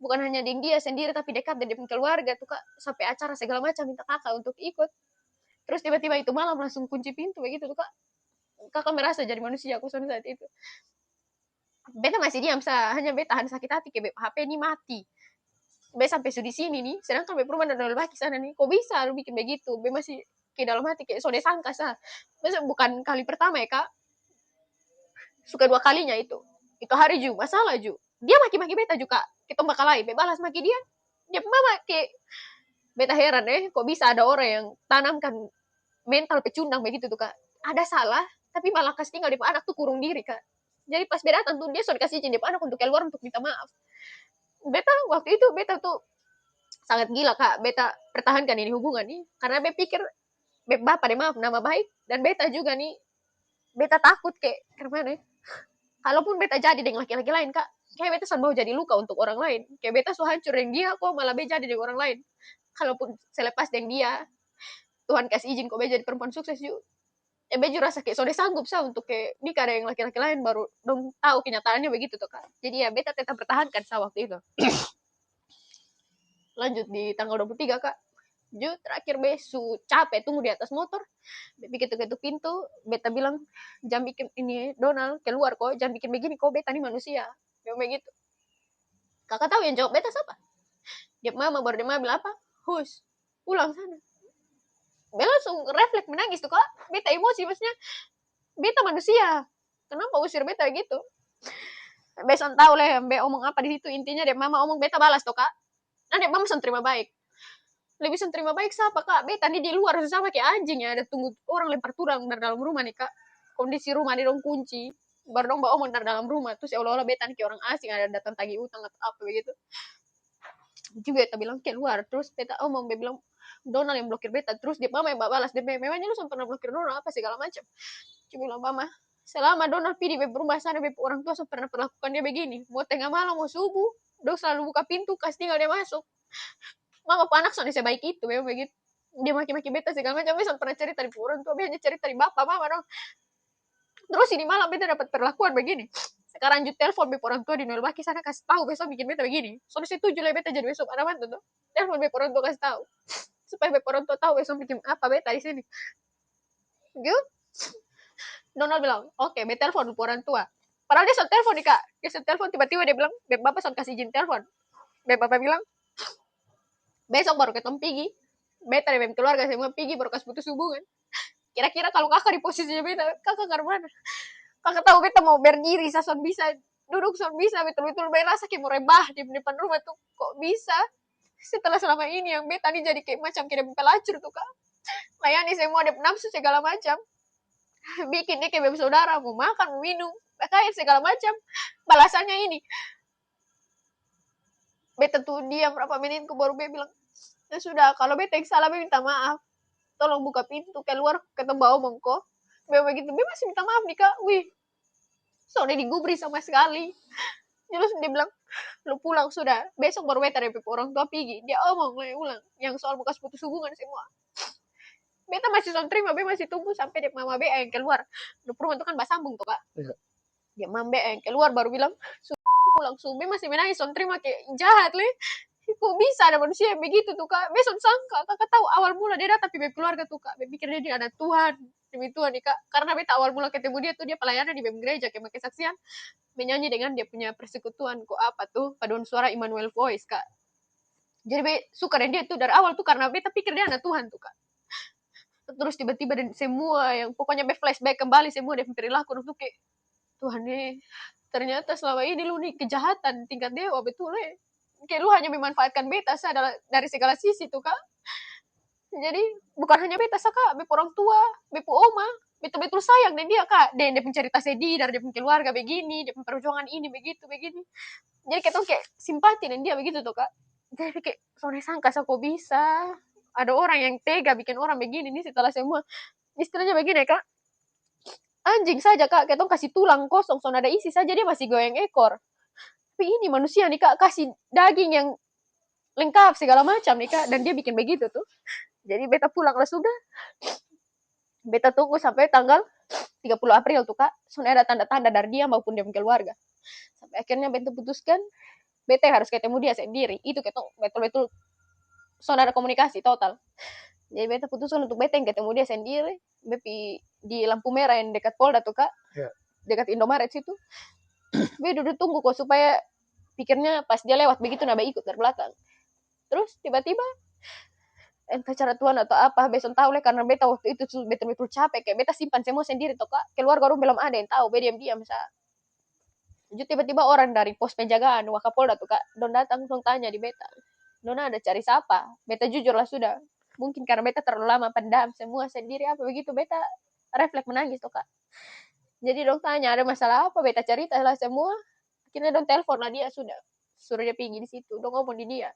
Bukan hanya dengan dia sendiri tapi dekat dengan keluarga tuh kak. Sampai acara segala macam minta kakak untuk ikut. Terus tiba-tiba itu malam langsung kunci pintu begitu tuh kak. Kakak merasa jadi manusia aku saat itu. Beta masih diam sah, hanya beta hanya sakit hati kayak HP ini mati. Beta sampai di sini nih, sedangkan beta rumah dan laki sana nih, kok bisa lu bikin begitu? Beta masih kayak dalam hati kayak sode sangka sah. Beta bukan kali pertama ya kak, suka 2 kalinya itu. Itu hari Ju, masalah Ju. Dia maki-maki beta juga, kita bakal lain, beta balas maki dia. Dia mama kayak beta heran kok bisa ada orang yang tanamkan mental pecundang begitu tuh kak. Ada salah, tapi malah kasih tinggal di anak tuh kurung diri kak. Jadi pas beta datang tuh dia sudah kasih izin dia anak untuk keluar untuk minta maaf. Beta waktu itu beta tuh sangat gila kak, beta pertahankan ini hubungan nih karena beta pikir bapak deh maaf nama baik dan beta juga nih beta takut kayak kemana kalaupun beta jadi dengan laki-laki lain kak, kayak beta mau jadi luka untuk orang lain, kayak beta so hancur dengan dia kok malah beta jadi dengan orang lain. Kalaupun selepas dengan dia Tuhan kasih izin kok beta jadi perempuan sukses juga, Beju rasa kayak sudah sanggup sah untuk kayak nikah dengan laki-laki lain baru dong tahu kenyataannya begitu tuh kak. Jadi ya beta tetap pertahankan sah waktu itu. Lanjut di tanggal 23 kak. Ju terakhir besu capek tunggu di atas motor. Begitu ketuk pintu, beta bilang jangan bikin ini Donald keluar kok, jangan bikin begini kok beta nih manusia. Yang begitu. Kakak tahu yang jawab beta siapa? Dia mama baru dia mama bilang apa? Hus, pulang sana. Beta langsung refleks menangis tuh kak. Beta emosi maksudnya. Beta manusia. Kenapa usir beta gitu? Besok tahu lah Be omong apa di situ, intinya dia mama omong beta balas tuh kak. Nah dia mama terima baik. Lebih terima baik siapa kak? Beta nih di luar sama kayak anjing ya. Ada tunggu orang lempar turang dari dalam rumah nih kak. Kondisi rumah nih dong kunci. Baru dong bawa omong dari dalam rumah. Terus ya Allah beta nih kayak orang asing ada datang tagih utang atau apa begitu. Juga beta bilang keluar. Terus beta omong beta bilang Donald yang blokir beta. Terus dia mama yang balas. Dia memangnya lu pernah blokir Donald apa segala macam. Cuma bilang mama selama Donald pilih di rumah sana orang tua pernah perlakukan dia begini. Mau tengah malam mau subuh. Dong selalu buka pintu kasih tinggal dia masuk. Mama anak soalnya sebaik itu memang begitu. Dia maki-maki beta segala macam. Beta pernah cerita di orang tua. Beta cerita di bapak mama dong. Terus ini malam beta dapat perlakuan begini. Sekarang lanjut telepon beta orang tua di Nolbaki sana kasih tahu besok bikin beta begini. Soalnya setuju lah beta jadi besok ada mantu tuh. Telepon beta orang tua kasih tahu. Supaya beta orang tua tahu besok bikin apa beta di sini. Gitu. Donald bilang, oke, beta telepon orang tua. Padahal dia sudah telepon nih kak. Dia sudah telepon tiba-tiba dia bilang, bapak sudah kasih izin telepon. Bapak bilang, besok baru ketemu Pigi. Beta dan keluarga semua Pigi baru kasih putus hubungan. Kira-kira kalau kakak di posisinya beta, kakak ke mana? Kakak tahu beta mau berdiri, sason bisa duduk, sason bisa betul-betul beta rasa kayak mau rebah di depan rumah tuh. Kok bisa? Setelah selama ini yang beta nih jadi kayak macam kayak pelacur tuh kak. Layani semua ada nafsu segala macam. Bikin dia kayak saudara, mau makan, mau minum, kayak segala macam. Balasannya ini. Beta tuh diam berapa menit, baru beta bilang, ya sudah, kalau beta yang salah, beta minta maaf. Tolong buka pintu, keluar, ketemu omong kok. Beta begitu, beta masih minta maaf nih kak, wih. Soalnya digubri sama sekali. Terus dia bilang, lu pulang sudah, besok baru beta dari orang tua pergi. Dia omong ulang yang soal bekas putus hubungan semua. Beta masih son terima, beta masih tunggu sampai dia mama BA yang keluar. Lu perempuan itu kan basambung tuh kak. Iya. Dia mama BA yang keluar baru bilang, pulang beta masih menangis son terima kayak jahat le. Kok bisa ada manusia yang begitu tuh kak? Besok sangka kakak tahu awal mula dia datang ke keluarga tuh kak. Beta pikir dia ada Tuhan. Demi Tuhan nih kak. Karena beta awal mula ketemu dia tuh dia pelayanan di gereja kayak pakai saksian. Menyanyi dengan dia punya persekutuan kok apa tuh paduan suara Emmanuel Voice kak. Jadi be suka dengan dia tuh dari awal tuh karena beta pikir dia anak Tuhan tuh kak. Terus tiba-tiba dan semua yang pokoknya be flashback kembali semua dia perilaku tuh kayak Tuhan nih ternyata selama ini lu nih kejahatan tingkat dewa betul kayak lu hanya memanfaatkan beta dari segala sisi tuh kak. Jadi bukan hanya beta kak, be orang tua, be oma, betul-betul sayang dan dia kak, dan dia pencerita sedih dari dia punya keluarga begini, dia perjuangan ini begitu begini. Jadi kita kayak simpati dan dia begitu tuh kak. Jadi kayak soalnya sangka kok bisa ada orang yang tega bikin orang begini nih setelah semua istilahnya begini kak. Anjing saja kak, kita kasih tulang kosong, so ada isi saja dia masih goyang ekor. Tapi ini manusia nih kak, kasih daging yang lengkap segala macam nih kak, dan dia bikin begitu tuh. Jadi beta pulang lah sudah. Beta tunggu sampai tanggal 30 April tuh kak, sudah ada tanda-tanda dari dia maupun dia keluarga. Sampai akhirnya beta putuskan, beta harus ketemu dia sendiri. Itu kita betul-betul sudah ada komunikasi total. Jadi beta putuskan untuk beta yang ketemu dia sendiri. Bepi di lampu merah yang dekat Polda tuh kak, dekat Indomaret situ. Beta duduk tunggu kok supaya pikirnya pas dia lewat begitu naba ikut dari belakang. Terus tiba-tiba entah cara Tuhan atau apa, besok tahu lah karena beta waktu itu betul-betul capek kayak beta simpan semua sendiri tuh kak. Keluarga orang belum ada yang tahu, beta diam-diam sa. Jadi tiba-tiba orang dari pos penjagaan Wakapolda tuh kak, don datang dong tanya di beta. Nona ada cari siapa? Beta jujur lah sudah. Mungkin karena beta terlalu lama pendam semua sendiri apa begitu beta refleks menangis tuh kak. Jadi dong tanya ada masalah apa? Beta cerita lah semua. Akhirnya dong telepon lah dia sudah. Suruh dia pergi di situ. Dong ngomong di dia.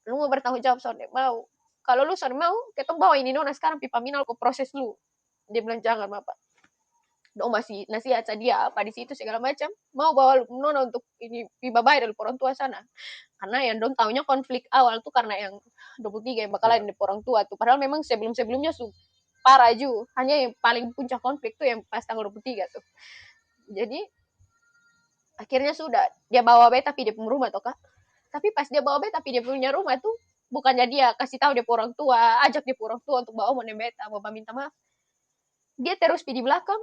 Lu mau bertanggung jawab soalnya mau. Kalau lu soalnya mau, kita bawa ini Nona sekarang pipa minal ke proses lu. Dia bilang jangan apa. Dong masih nasihat dia apa di situ segala macam. Mau bawa Nona untuk ini pipa bayar dari orang tua sana. Karena yang dong taunya konflik awal tuh karena yang 23 yang bakalan di orang tua tuh. Padahal memang sebelum-sebelumnya parah ju. Hanya yang paling puncak konflik tuh yang pas tanggal 23 tuh. Jadi akhirnya sudah dia bawa beta pergi dia punya rumah tuh kak. Tapi pas dia bawa beta pergi dia punya rumah tuh bukannya dia kasih tahu dia orang tua, ajak dia orang tua untuk bawa omong beta, mau minta maaf. Dia terus pergi di belakang.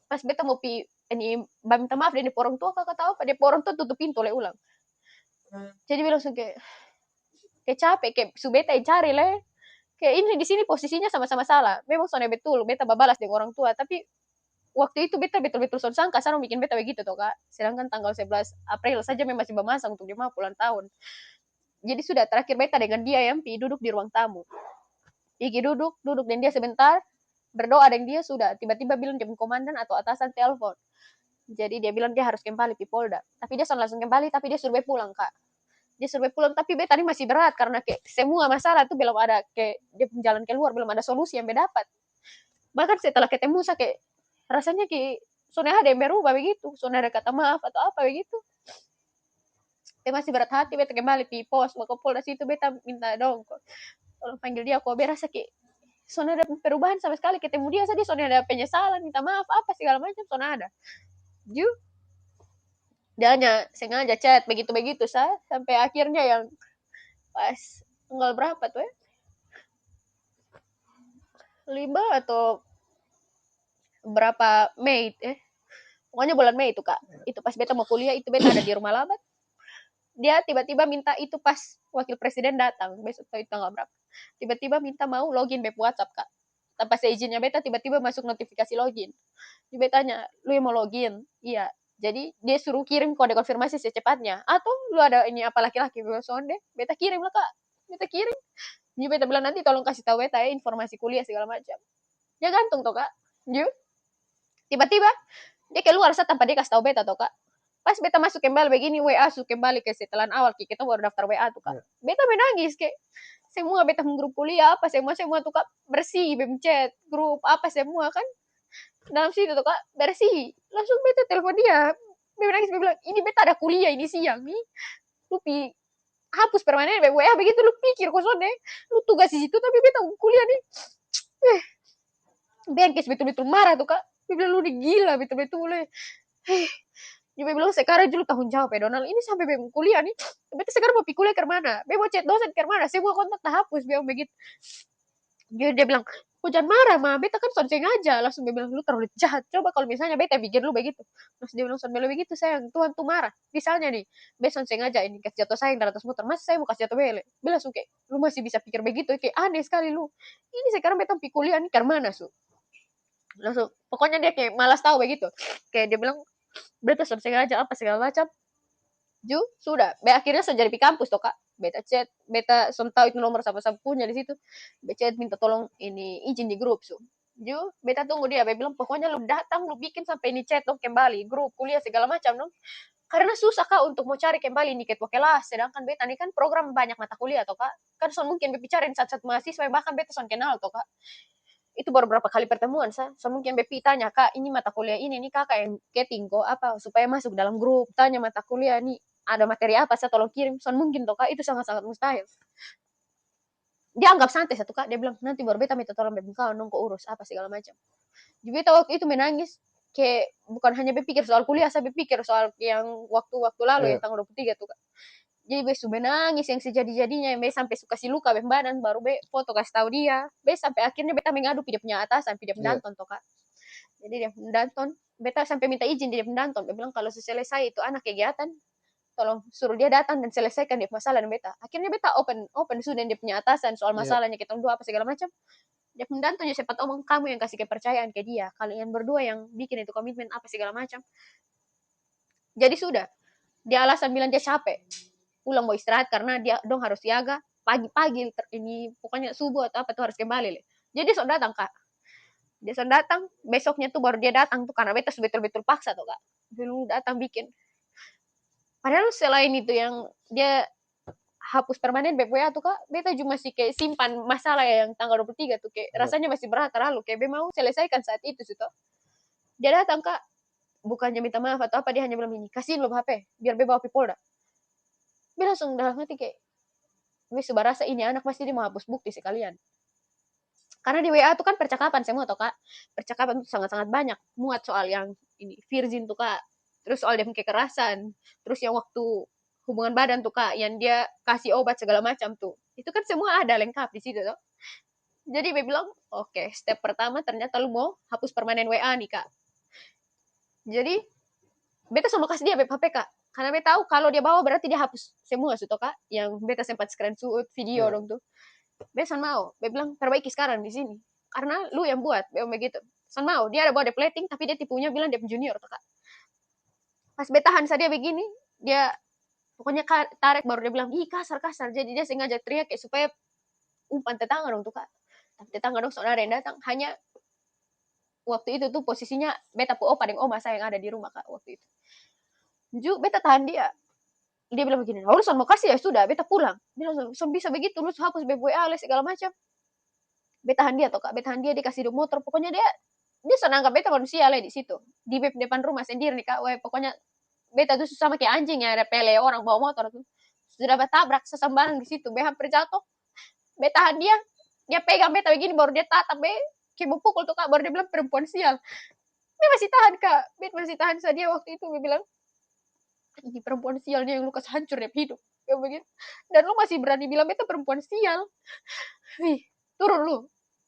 Pas beta mau pergi ini minta maaf dari orang tua, kakak tahu apa dia orang tua tutup pintu oleh ulang. Jadi dia langsung kayak capek, kayak beta yang cari le. Kayak ini di sini posisinya sama-sama salah. Memang soalnya betul, beta babalas dengan orang tua, tapi waktu itu beta betul-betul sangka sana bikin beta begitu tuh kak. Sedangkan tanggal 11 April saja memang masih bermasang untuk jemaah pulang tahun. Jadi sudah terakhir beta dengan dia yang pergi duduk di ruang tamu. Pergi duduk dengan dia sebentar, berdoa dengan dia sudah. Tiba-tiba bilang dia komandan atau atasan telepon. Jadi dia bilang dia harus kembali di Polda. Tapi dia langsung kembali, tapi dia suruh pulang kak. Dia suruh pulang, tapi beta ini masih berat karena kayak semua masalah tuh belum ada kayak dia jalan keluar, belum ada solusi yang beta dapat. Bahkan setelah ketemu saya kayak rasanya kayak soalnya ada yang berubah begitu, soalnya ada kata maaf atau apa begitu. Beta masih berat hati, beta kembali di pos Wakapolda situ beta minta dong kok. Tolong panggil dia kok, beta rasa kayak soalnya ada perubahan sama sekali ketemu dia saja, soalnya ada penyesalan, minta maaf apa segala macam soalnya ada. Ju dia hanya sengaja chat begitu-begitu saya sampai akhirnya yang pas tanggal berapa tuh ya? 5 atau berapa Mei pokoknya bulan Mei itu kak. Itu pas beta mau kuliah itu beta ada di rumah Labat. Dia tiba-tiba minta itu pas wakil presiden datang besok itu tanggal berapa. Tiba-tiba minta mau login web WhatsApp kak. Tanpa seizinnya beta tiba-tiba masuk notifikasi login. Dia betanya, lu yang mau login? Iya. Jadi dia suruh kirim kode konfirmasi secepatnya. Atau lu ada ini apa laki-laki sonde? Beta kirim lah kak. Beta kirim. Jadi beta bilang nanti tolong kasih tahu beta ya informasi kuliah segala macam. Ya gantung toh kak. Ju. Tiba-tiba dia keluar saat tanpa dia kasih tahu beta toh kak. Pas beta masuk kembali begini WA masuk kembali ke setelan awal kita baru daftar WA tuh kak. Beta menangis kayak semua beta grup kuliah apa semua tuh kak bersih BEM chat grup apa semua kan dalam situ tuh kak bersih langsung beta telepon dia Beta nangis, beta bilang, ini beta ada kuliah ini siang nih. Lu hapus permanen WA begitu, lu pikir kosong deh. Lu tugas di situ tapi beta kuliah nih. Bengkes betul-betul marah tuh kak. Dia bilang lu gila betul-betul. Dia bilang sekarang dulu tanggung jawab ya Donald. Ini sampai bem kuliah nih. Beta sekarang mau kuliah ke mana? Bem mau chat dosen ke mana? Semua kontak tak hapus. Bilang begitu. Dia bilang, kok jangan marah mah. Beta kan son sengaja. Langsung dia bilang, lu terlalu jahat. Coba kalau misalnya beta pikir lu begitu. Terus dia bilang, son bela begitu sayang. Tuhan tuh marah. Misalnya nih, beta son sengaja ini kasih jatuh sayang dari atas motor. Masa saya mau kasih jatuh bele? Bela langsung kayak, lu masih bisa pikir begitu. Kayak aneh sekali lu. Ini sekarang beta kuliah nih ke mana su? Langsung pokoknya dia kayak malas tahu begitu, kayak dia bilang beta sudah sengaja apa segala macam. Sudah akhirnya saya jadi di kampus toh kak, beta chat, beta tahu itu nomor siapa punya di situ, beta chat minta tolong ini izin di grup beta tunggu dia, beta bilang pokoknya lu datang lu bikin sampai ini chat dong kembali grup kuliah segala macam dong, karena susah kak untuk mau cari kembali ini kelas, sedangkan beta ini kan program banyak mata kuliah toh kak, kan son mungkin bicarain satu-satu mahasiswa bahkan beta son kenal toh kak. Itu baru berapa kali pertemuan mungkin BP tanya kak ini mata kuliah ini nih kakak yang keting kok apa supaya masuk dalam grup, tanya mata kuliah nih ada materi apa saya tolong kirim, mungkin toh kak itu sangat-sangat mustahil. Dia anggap santai satu kak, dia bilang nanti baru beta minta tolong BP kawan nongko urus apa segala macam. Jadi beta waktu itu menangis, kayak bukan hanya berpikir soal kuliah, saya berpikir soal yang waktu-waktu lalu yang tanggal 23 tuh kak. Jadi be menangis yang sejadi-jadinya, yang be sampai suka si luka be badan, baru be foto kasih tahu dia. Be sampai akhirnya beta mengadu dia punya atasan, dia pendanton toh kak. Jadi dia pendanton, beta sampai minta izin dia pendanton. Dia bilang kalau selesai itu anak kegiatan, tolong suruh dia datang dan selesaikan dia masalah dengan beta. Akhirnya beta open sudah dia punya atasan soal masalahnya kita dua apa segala macam. Dia pendanton ya sempat omong kamu yang kasih kepercayaan ke dia, kalian berdua yang bikin itu komitmen apa segala macam. Jadi sudah, dia alasan bilang dia capek. Pulang mau istirahat karena dia dong harus siaga pagi-pagi ini pokoknya subuh atau apa tuh harus kembali le. Jadi dia datang kak, dia datang besoknya tuh baru dia datang tuh karena beta betul-betul paksa tuh kak, dulu datang bikin. Padahal selain itu yang dia hapus permanen BPA tuh kak, beta juga masih kayak simpan masalah yang tanggal 23 tuh kayak rasanya masih berat terlalu kayak be mau selesaikan saat itu sih toh. Dia datang kak, bukannya minta maaf atau apa, dia hanya bilang ini kasihin lo HP biar be bawa Polda. Be langsung dalam hati kayak be sebarasa ini anak pasti dia mau hapus bukti sekalian. Karena di WA tuh kan percakapan semua toh kak, percakapan tuh sangat-sangat banyak muat soal yang ini virgin tuh kak, terus soal dia kekerasan, terus yang waktu hubungan badan tuh kak, yang dia kasih obat segala macam tuh, itu kan semua ada lengkap di situ toh. Jadi be bilang oke, step pertama ternyata lu mau hapus permanen WA nih kak. Jadi beta sama kasih dia HP kak, karena beta tahu kalau dia bawa berarti dia hapus semua tuh kak, yang beta sempat screenshot video dong tuh. Besan mau, be bilang perbaiki sekarang di sini, karena lu yang buat, be begitu. San mau, dia ada bawa plating tapi dia tipunya bilang dia junior tuh kak. Pas betahan saja begini, dia pokoknya tarik baru dia bilang ih kasar, jadi dia sengaja teriak kayak supaya umpan tetangga dong tuh kak. Tapi tetangga dong soalnya ada yang datang, hanya waktu itu tuh posisinya beta pu opa dan oma saya yang ada di rumah kak waktu itu. Beta tahan dia bilang begini, lu mau kasih ya sudah, beta pulang. Dia langsung bisa begitu, lu hapus BWA segala macam. Betahan dia toh kak, betahan dia dikasih di motor, pokoknya dia senang beta manusia lah di situ, di depan rumah sendiri nih kak. Pokoknya beta tuh sama kayak anjing ya, ada pele orang bawa motor tuh, sudah bertabrak sesembaran di situ, be hampir jatuh. Betahan dia pegang beta begini baru dia tatap be, kayak mau pukul tuh kak, baru dia bilang perempuan sial. Be masih tahan kak, be masih tahan saja waktu itu. Be bilang ini perempuan sial nih yang lukas hancur ya hidup kayak begitu, dan lu masih berani bilang beta perempuan sial. Turun lu,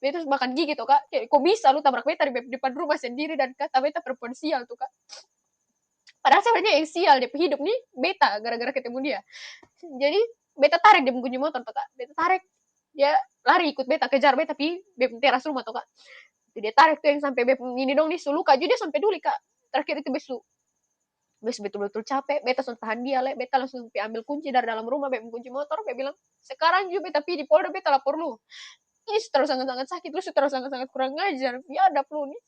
beta makan gigi tuh kak, kayak kok bisa lu tabrak beta di depan rumah sendiri dan kata beta perempuan sial tuh kak. Padahal sebenarnya yang sial di hidup nih beta gara-gara ketemu dia. Jadi beta tarik dia mengunci motor tuh kak, beta tarik dia lari ikut beta, kejar beta pi teras rumah tuh kak. Dia tarik tuh yang sampai ini dong nih suluka, jadi dia sampai duli kak. Terakhir itu Bes betul-betul capek, beta langsung tahan dia le, beta langsung ambil kunci dari dalam rumah, beta kunci motor, beta bilang sekarang juga beta pergi di Polda, beta lapor lu. Ini terus sangat-sangat sakit, lu terus sangat-sangat kurang ngajar, biadab lu nih.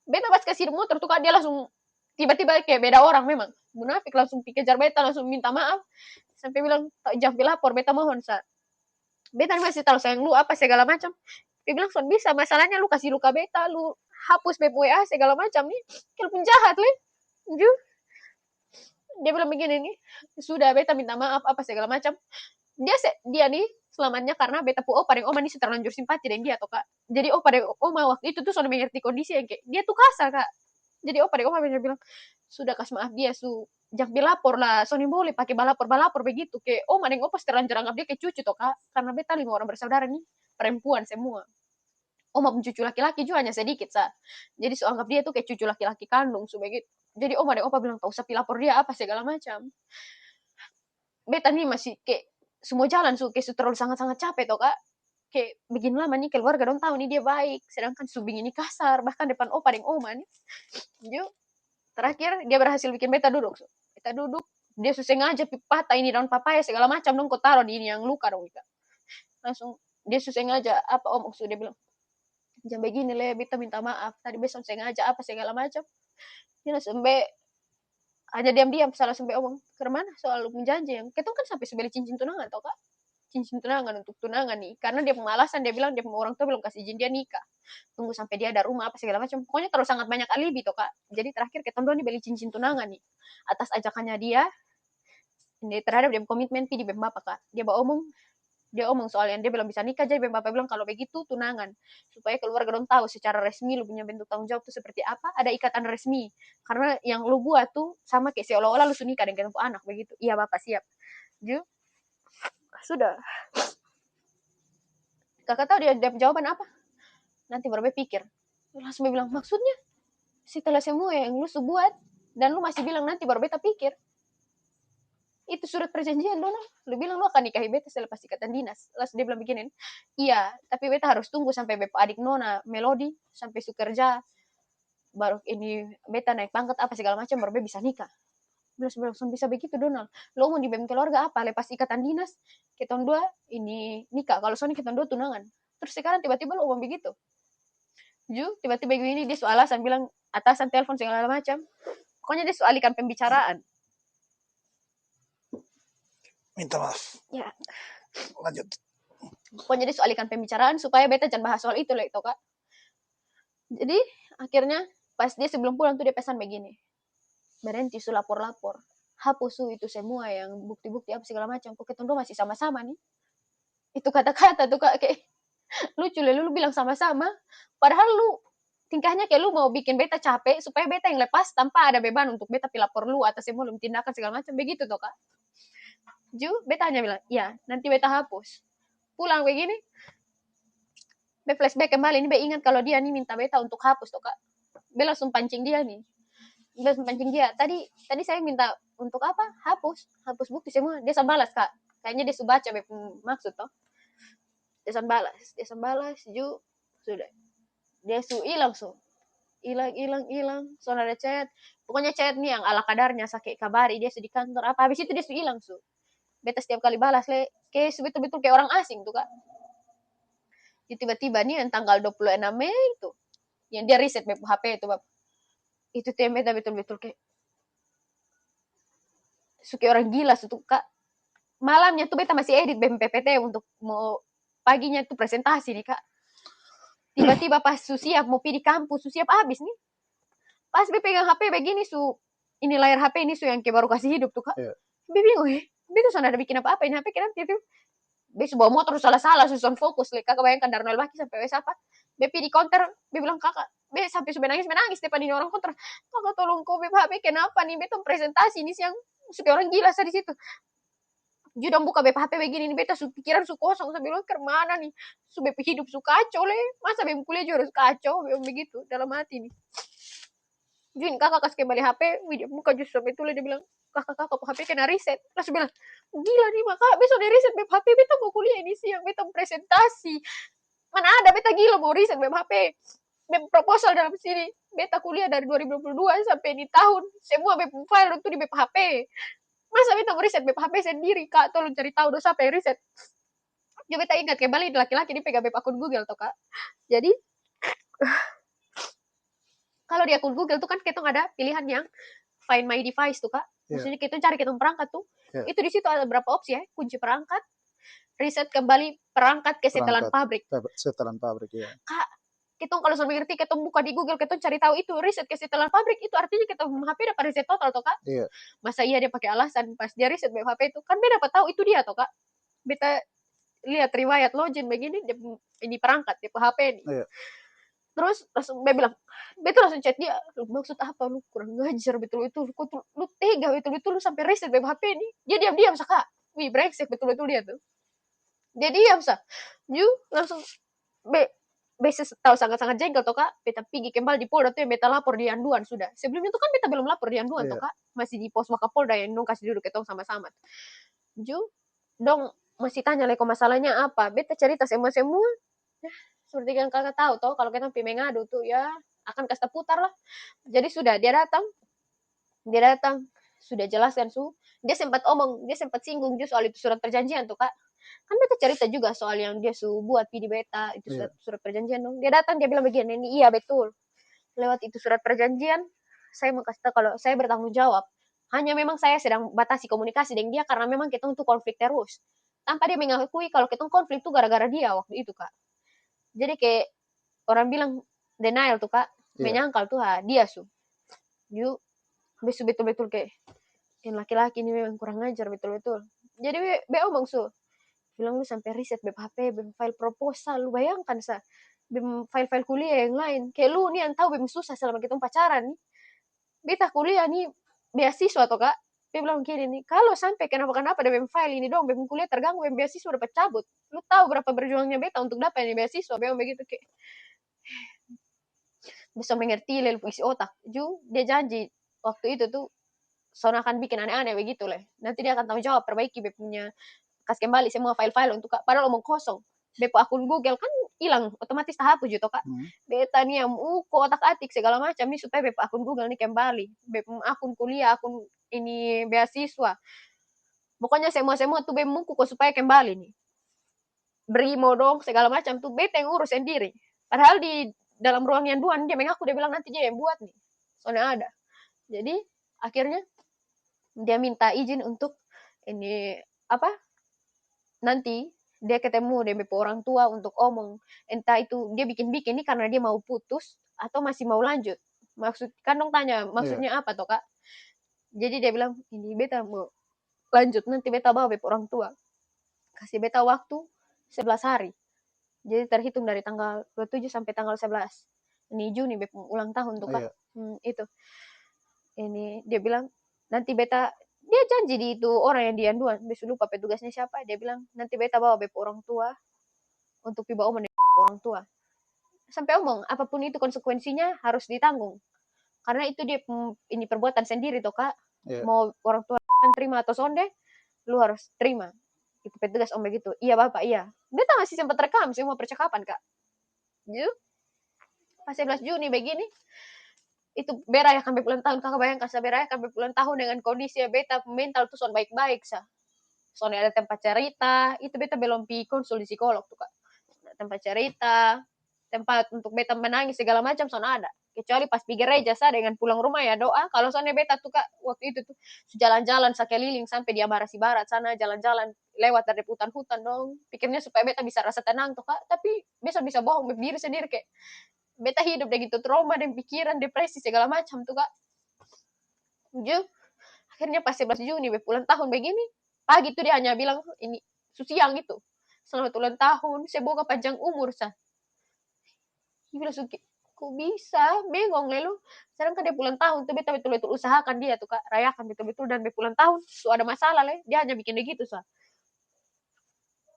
Beta pas kasih motor tuh kan dia langsung tiba-tiba kayak beda orang memang, munafik, langsung kejar beta, langsung minta maaf, sampai bilang jangan lapor, beta mohon saat. Beta masih tahu sayang lu apa segala macam. Dia bilang son bisa, masalahnya lu kasih luka beta, lu hapus BWA segala macam nih, kalau penjahat le. dia bilang begini nih, sudah beta minta maaf apa segala macam. Dia nih selamatnya karena beta pu opa dan oma nih terlanjur simpati dengan dia toh kak. Jadi opa dan oma waktu itu tuh sudah mengerti kondisi yang kayak dia tuh kasar kak. Jadi opa dan oma bener bilang, sudah kasih maaf dia jangan lapor lah, Sony boleh pakai balapor begitu. Kayak oma dan opa terlanjur anggap dia kayak cucu toh kak. Karena beta 5 orang bersaudara nih, perempuan semua. Oma cucu laki-laki juga hanya sedikit sa. Jadi anggap dia tuh kayak cucu laki-laki kandung begitu. Jadi oma dan opa bilang tak usah lapor dia apa segala macam. Beta nih masih kayak semua jalan kayak terlalu sangat-sangat capek toh kak. Kayak begini lama nih keluarga dong tahu nih dia baik, sedangkan subing ini kasar bahkan depan opa dan oma nih. Yuk, terakhir dia berhasil bikin beta duduk. Beta duduk, dia sengaja patah ini daun papaya segala macam dong kau taruh di ini yang luka dong kita. Langsung dia sengaja apa om dia bilang, jangan begini le, beta minta maaf. Tadi besok sengaja apa segala macam. Dia langsung hanya diam-diam salah sampai omong ke mana soal menjanji yang kita kan sampai sebeli cincin tunangan tau kak, cincin tunangan untuk tunangan nih karena dia pemalasan, dia bilang dia orang tua belum kasih izin dia nikah, tunggu sampai dia ada rumah apa segala macam, pokoknya terlalu sangat banyak alibi toh kak. Jadi terakhir kita nih beli cincin tunangan nih atas ajakannya dia ini terhadap dia komitmen di bapak kak. Dia omong soal yang dia belum bisa nikah, jadi bapak bilang kalau begitu tunangan supaya keluarga dong tahu secara resmi lu punya bentuk tanggung jawab itu seperti apa, ada ikatan resmi karena yang lu buat tuh sama kayak seolah-olah lu nikah dengan anak begitu. Iya bapak siap. Ju sudah kakak tahu dia jawaban apa, nanti baru pikir. Langsung bilang maksudnya setelah semua yang lu buat dan lu masih bilang nanti baru beta pikir. Itu surat perjanjian dong, lu bilang lu akan nikahi beta selepas ikatan dinas. Lalu dia bilang begini, iya tapi beta harus tunggu sampai beta adik nona Melody sampai su kerja baru ini beta naik pangkat apa segala macam baru beta bisa nikah. Langsung bisa begitu Donald, lo mau di BEM keluarga apa lepas ikatan dinas kita dua ini nikah, kalau soalnya kita dua tunangan. Terus sekarang tiba-tiba lo mau begitu tiba-tiba begini, dia soal alasan bilang atasan telepon segala macam, pokoknya dia soalikan pembicaraan. Minta maaf. Ya. Lanjut. Pokoknya dia soalikan pembicaraan supaya beta jangan bahas soal itu lah itu kak. Jadi akhirnya pas dia sebelum pulang tuh dia pesan begini, berhenti su lapor-lapor, hapus su itu semua yang bukti-bukti apa segala macam, kok kita masih sama-sama nih. Itu kata-kata tuh kak kayak lucu lu bilang sama-sama, padahal lu tingkahnya kayak lu mau bikin beta capek supaya beta yang lepas tanpa ada beban untuk beta lapor lu atas semua lu tindakan segala macam begitu tuh kak. Beta hanya bilang, ya nanti beta hapus. Pulang begini, be flashback kembali, ini be ingat kalau dia nih minta beta untuk hapus tuh kak. Be langsung pancing dia nih. Be langsung pancing dia. Tadi saya minta untuk apa? Hapus bukti semua. Dia sambalas kak. Kayaknya dia baca be maksud toh. Dia sambalas, sudah. Dia hilang hilang. Soalnya ada chat. Pokoknya chat nih yang ala kadarnya sakit kabari dia di kantor apa. Habis itu dia hilang Beta setiap kali balas kayak betul-betul kayak orang asing tuh kak. Jadi tiba-tiba nih yang tanggal 26 Mei itu yang dia reset HP itu bab. Itu tuh yang beta betul-betul kayak suka orang gila tuh kak. Malamnya tuh beta masih edit BMPPT untuk mau paginya tuh presentasi nih kak. Tiba-tiba pas siap mau pergi di kampus, siap habis nih. Pas be pegang HP begini ini layar HP ini yang kayak baru kasih hidup tuh kak. Yeah. Be bingung dia tuh ada bikin apa-apa ini HP kan itu. Be bawa motor salah-salah susah fokus kakak bayangkan dari nol baki sampai wes apa. Be di counter, be bilang kakak, be sampai menangis depan ini orang counter. Kakak tolong kau be HP kenapa nih be tuh presentasi ini yang suka orang gila di situ. Judang buka be HP begini nih beta pikiran kosong sambil bilang kemana nih. Be hidup kacau le. Masa be kuliah juga harus kacau begitu dalam hati nih. Jun kakak kasih kembali HP, dia buka justru sampai tulis dia bilang kakak HP kena reset. Langsung bilang gila nih maka besok dia reset HP beta mau kuliah ini siang beta presentasi. Mana ada beta gila mau reset HP. Proposal dalam sini beta kuliah dari 2022 sampai di tahun semua file itu di HP. Masa beta mau reset HP sendiri kak, tolong cari tahu dosa apa yang reset. Jadi beta ingat kembali laki-laki ini pegang akun Google toh kak. Jadi kalau di akun Google tuh kan kita ada pilihan yang find my device tuh kak. Maksudnya kita cari perangkat tuh. Itu di situ ada berapa opsi ya, kunci perangkat, reset kembali perangkat ke setelan pabrik. Setelan pabrik ya. Kak, Ketong kalau sudah mengerti, ketong buka di Google, ketong cari tahu itu riset kesetelan pabrik, itu artinya ketong HP dapat riset total toh kak. Iya. Masa iya dia pakai alasan pas dia riset HP itu, kan dia dapat tahu itu dia toh kak. Beta lihat riwayat login begini, dia, ini perangkat, dia HP ini. Iya. Terus langsung dia bilang, betul langsung chat dia, lu maksud apa lu kurang ngajar betul itu, lu tega betul itu lu sampai riset HP ini. Dia diam-diam kak, wih brengsek betul dia tuh. Dia diam you langsung beta tahu sangat-sangat jengkel toh kak. Beta pergi kembali di Polda tuh yang beta lapor di Anduan sudah. Sebelumnya tuh kan beta belum lapor di Anduan toh kak, masih di pos Wakapolda yang dong kasih duduk ketong sama-sama. Dong masih tanya leko masalahnya apa. Beta cerita semua. Ya, seperti yang kakak tahu toh kalau kita pergi mengadu tuh ya akan kasta putar lah. Jadi sudah dia datang sudah jelaskan dia sempat singgung soal itu surat perjanjian tuh kak. Kan beta cerita juga soal yang dia buat di beta itu surat perjanjian dong. Dia datang dia bilang begini, ini iya betul. Lewat itu surat perjanjian saya mau kasih tahu kalau saya bertanggung jawab. Hanya memang saya sedang batasi komunikasi dengan dia karena memang kita untuk konflik terus. Tanpa dia mengakui kalau kita konflik itu gara-gara dia waktu itu kak. Jadi kayak orang bilang denial tuh kak, menyangkal tuh dia yuk betul-betul kayak yang laki-laki ini memang kurang ngajar betul-betul. Jadi be omong bilang lu sampai riset HP, file proposal, lu bayangkan file-file kuliah yang lain. Kayak lu nih yang tahu susah selama kita pacaran nih. Beta kuliah nih beasiswa toh kak. Dia bilang gini nih, kalau sampai kenapa-kenapa ada file ini dong, kuliah terganggu, beasiswa dapat cabut. Lu tahu berapa berjuangnya beta untuk dapat ini beasiswa, begitu kayak bisa mengerti lel isi otak. Dia janji waktu itu tuh Sona akan bikin aneh-aneh begitu leh. Nanti dia akan tanggung jawab perbaiki punya kasih kembali semua file-file untuk kak. Padahal omong kosong. Bepo akun Google kan hilang otomatis tahap gitu kak. Beta nih yang otak atik segala macam nih supaya bepo akun Google nih kembali. Bepo akun kuliah, akun ini beasiswa. Pokoknya semua tuh bemuku kok supaya kembali nih. Brimo dong segala macam tuh beta yang urus sendiri. Padahal di dalam ruang yang duan dia mengaku dia bilang nanti dia yang buat nih. Soalnya ada. Jadi akhirnya dia minta izin untuk ini apa? Nanti dia ketemu dia bepo orang tua untuk omong. Entah itu dia bikin-bikin ini karena dia mau putus atau masih mau lanjut. Maksud kan dong tanya maksudnya apa toh kak? Jadi dia bilang ini beta mau lanjut nanti beta bawa bepo orang tua. Kasih beta waktu 11 hari. Jadi terhitung dari tanggal 27 sampai tanggal 11. Ini Juni bepo ulang tahun tuh kak. Itu. Ini dia bilang nanti beta dia janji di itu orang yang di Anduan, besok lupa petugasnya siapa, dia bilang nanti beta bawa bepo orang tua untuk tiba omong orang tua. Sampai omong apapun itu konsekuensinya harus ditanggung. Karena itu dia ini perbuatan sendiri toh kak. Mau orang tua terima atau sonde, lu harus terima. Itu petugas om begitu. Iya bapak, iya. Beta masih sempat rekam semua percakapan kak. Jadi pas 11 Juni begini, itu berayakan ulang tahun kakak bayangkan berayakan ulang tahun dengan kondisi beta mental tuh son baik-baik soalnya ada tempat cerita itu beta belum pi konsul di psikolog tuh kak, tempat cerita, tempat untuk beta menangis segala macam son ada, kecuali pas pergi gereja dengan pulang rumah ya doa. Kalau soalnya beta tuh kak waktu itu tuh jalan-jalan sekeliling sampai di Ambarasi Barat sana, jalan-jalan lewat dari hutan-hutan dong, pikirnya supaya beta bisa rasa tenang tuh kak, tapi bisa bohong berdiri sendiri kayak beta hidup deh gitu trauma dan pikiran depresi segala macam tuh kak. Akhirnya pas 11 Juni ulang tahun begini pagi tuh dia hanya bilang ini siang itu selamat ulang tahun semoga panjang umur dia bilang kok bisa bengong lu sedangkan dia ulang tahun tuh beta betul-betul usahakan dia tuh kak rayakan betul-betul dan ulang tahun tuh ada masalah dia hanya bikin begitu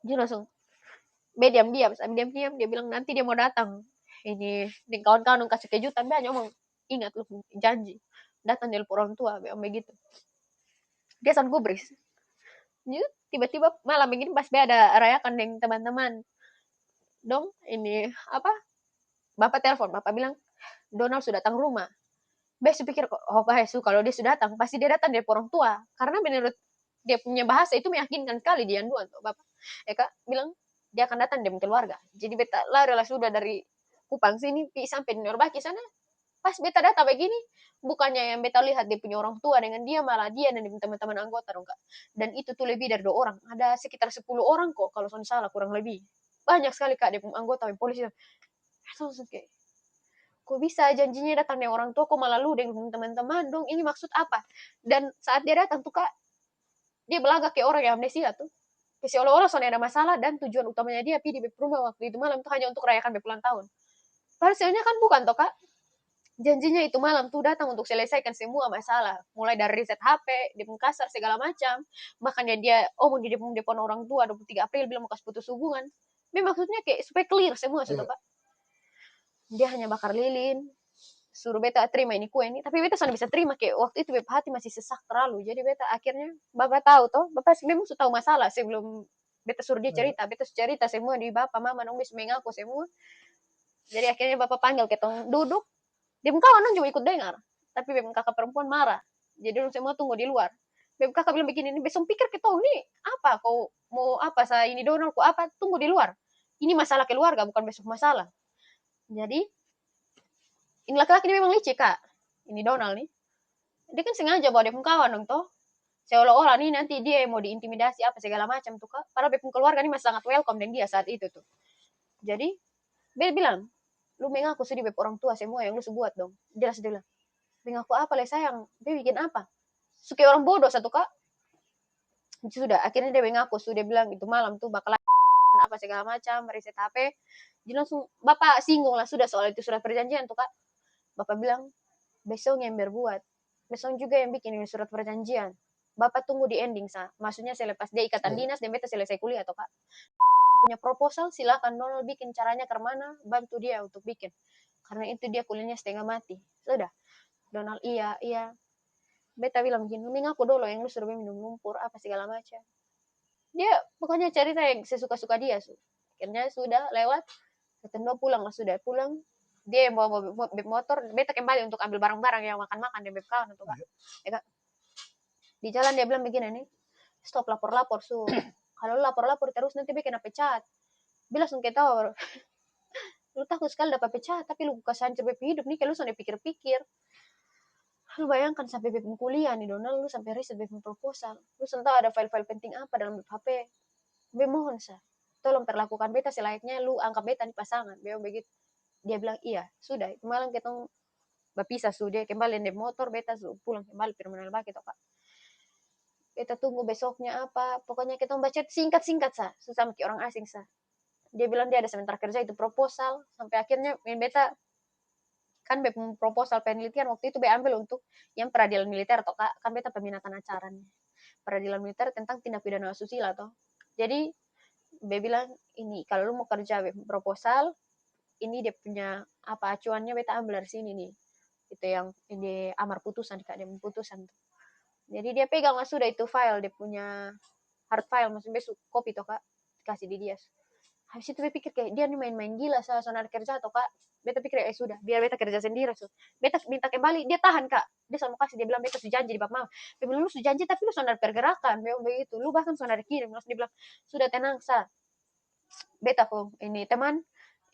dia langsung diam-diam dia bilang nanti dia mau datang ini dengan kawan-kawan kasih kejutan dia hanya ngomong ingat lu janji datang dari orang tua begitu dia sang gubris tiba-tiba malam begini pas ada rayakan dengan teman-teman dong ini apa bapak telepon bapak bilang Donald sudah datang rumah. Besok pikir kalau dia sudah datang pasti dia datang dari orang tua karena menurut dia punya bahasa itu meyakinkan sekali dia Anduan tuh bapak kak bilang dia akan datang dengan keluarga. Jadi beta lari lah sudah dari Kupang sini sampai di Norbaki sana. Pas beta data begini, bukannya yang beta lihat dia punya orang tua dengan dia, malah dia dan teman-teman anggota dong kak. Dan itu tuh lebih dari 2 orang. Ada sekitar 10 orang kok kalau saya salah kurang lebih. Banyak sekali kak dia anggota polisi. Langsung kayak, kok bisa janjinya datang dengan orang tua, kok malah lu dengan teman-teman dong, ini maksud apa? Dan saat dia datang tuh kak, dia belagak kayak orang yang amnesia tuh. Kayak seolah-olah soalnya ada masalah dan tujuan utamanya dia pergi di rumah waktu itu malam tuh hanya untuk rayakan ulang tahun. Padahal kan bukan toh kak. Janjinya itu malam tuh datang untuk selesaikan semua masalah. Mulai dari riset HP, di kasar segala macam. Makanya dia, mau di depan orang tua 23 April bilang mau kasih putus hubungan. Memang maksudnya kayak supaya clear semua sudah kak. Dia hanya bakar lilin, suruh beta terima ini kue ini, tapi beta sana bisa terima kayak waktu itu beta hati masih sesak terlalu. Jadi beta akhirnya bapak tahu toh, bapak memang sudah tahu masalah sebelum beta suruh dia cerita. Beta cerita semua di bapak mama nong bisa mengaku semua. Jadi akhirnya bapak panggil ketong duduk, dia kawan nong juga ikut dengar, tapi bem kakak perempuan marah. Jadi nong semua tunggu di luar. Bem kakak bilang begini, ini besok pikir ketong nih apa kau mau apa saya ini Donald kau apa, tunggu di luar. Ini masalah keluarga bukan besok masalah. Jadi ini laki-laki ini memang licik kak, ini Donald nih, dia kan sengaja bawa dia kawan dong toh, seolah-olah nih nanti dia mau diintimidasi apa segala macam tuh kak, padahal bepung keluarga ini masih sangat welcome dan dia saat itu tuh. Jadi dia bilang, lu mengaku sedih bep orang tua semua yang lu sebuat dong. Jelas dia bilang, mengaku apa le sayang, dia bikin apa, suka orang bodoh satu kak. Sudah akhirnya dia mengaku, sudah bilang itu malam tuh bakal apa segala macam, riset HP. Jadi langsung bapak singgung lah sudah soal itu surat perjanjian tuh kak. Bapak bilang, besok yang berbuat, besok juga yang bikin ini surat perjanjian. Bapak tunggu di ending sah. Maksudnya selepas dia ikatan dinas dan beta selesai kuliah atau kak. Punya proposal silakan Donald bikin caranya ke mana, bantu dia untuk bikin. Karena itu dia kuliahnya setengah mati. Sudah. Donald iya. Beta bilang begini, ngaku dulu yang lu suruh minum lumpur apa segala macam. Dia pokoknya cerita yang sesuka-suka dia. Akhirnya sudah lewat. Ketemu pulang lah sudah pulang. Dia yang bawa motor, beta kembali untuk ambil barang-barang yang makan-makan di beb kawan untuk kak. Ya, di jalan dia bilang begini nih, stop lapor-lapor su. Kalau lu lapor-lapor terus nanti bikin pecat. Bila langsung kita tahu, lu takut sekali dapat pecat, tapi lu kasih hancur beb hidup nih, kalau lu sampai pikir-pikir. Lu bayangkan sampai beb kuliah nih Donald, lu sampai riset beb proposal. Lu tahu ada file-file penting apa dalam beb HP. Beb mohon sa, tolong perlakukan beta selayaknya lu anggap beta nih pasangan. Beb begitu. Dia bilang iya, sudah. Itu malam kita berpisah sudah kembali di motor beta pulang kembali terminal baki toh kak. Beta tunggu besoknya apa, pokoknya kita baca singkat-singkat sa, sama kayak orang asing sa. Dia bilang dia ada sebentar kerja itu proposal, sampai akhirnya beta kan proposal penelitian waktu itu ambil untuk yang peradilan militer toh kak, kan beta peminatan acara nih. Peradilan militer tentang tindak pidana asusila toh. Jadi dia bilang ini kalau lu mau kerja proposal, ini dia punya apa acuannya beta ambil dari sini nih. Itu yang ini amar putusan kak, dia putusan tuh. Jadi dia pegang lah sudah itu file, dia punya hard file, maksudnya besok kopi toh kak, kasih di dia. Habis itu dia pikir kayak dia nih main-main gila soal kerja toh kak. Beta pikir sudah, biar beta kerja sendiri so. Beta minta kembali, dia tahan kak. Dia sama kasih, dia bilang beta sudah janji di bab mama. Dia bilang lu sudah janji tapi lu soal pergerakan, begitu. Lu bahkan soal kirim, langsung dia bilang sudah tenang sa. Beta kok ini teman,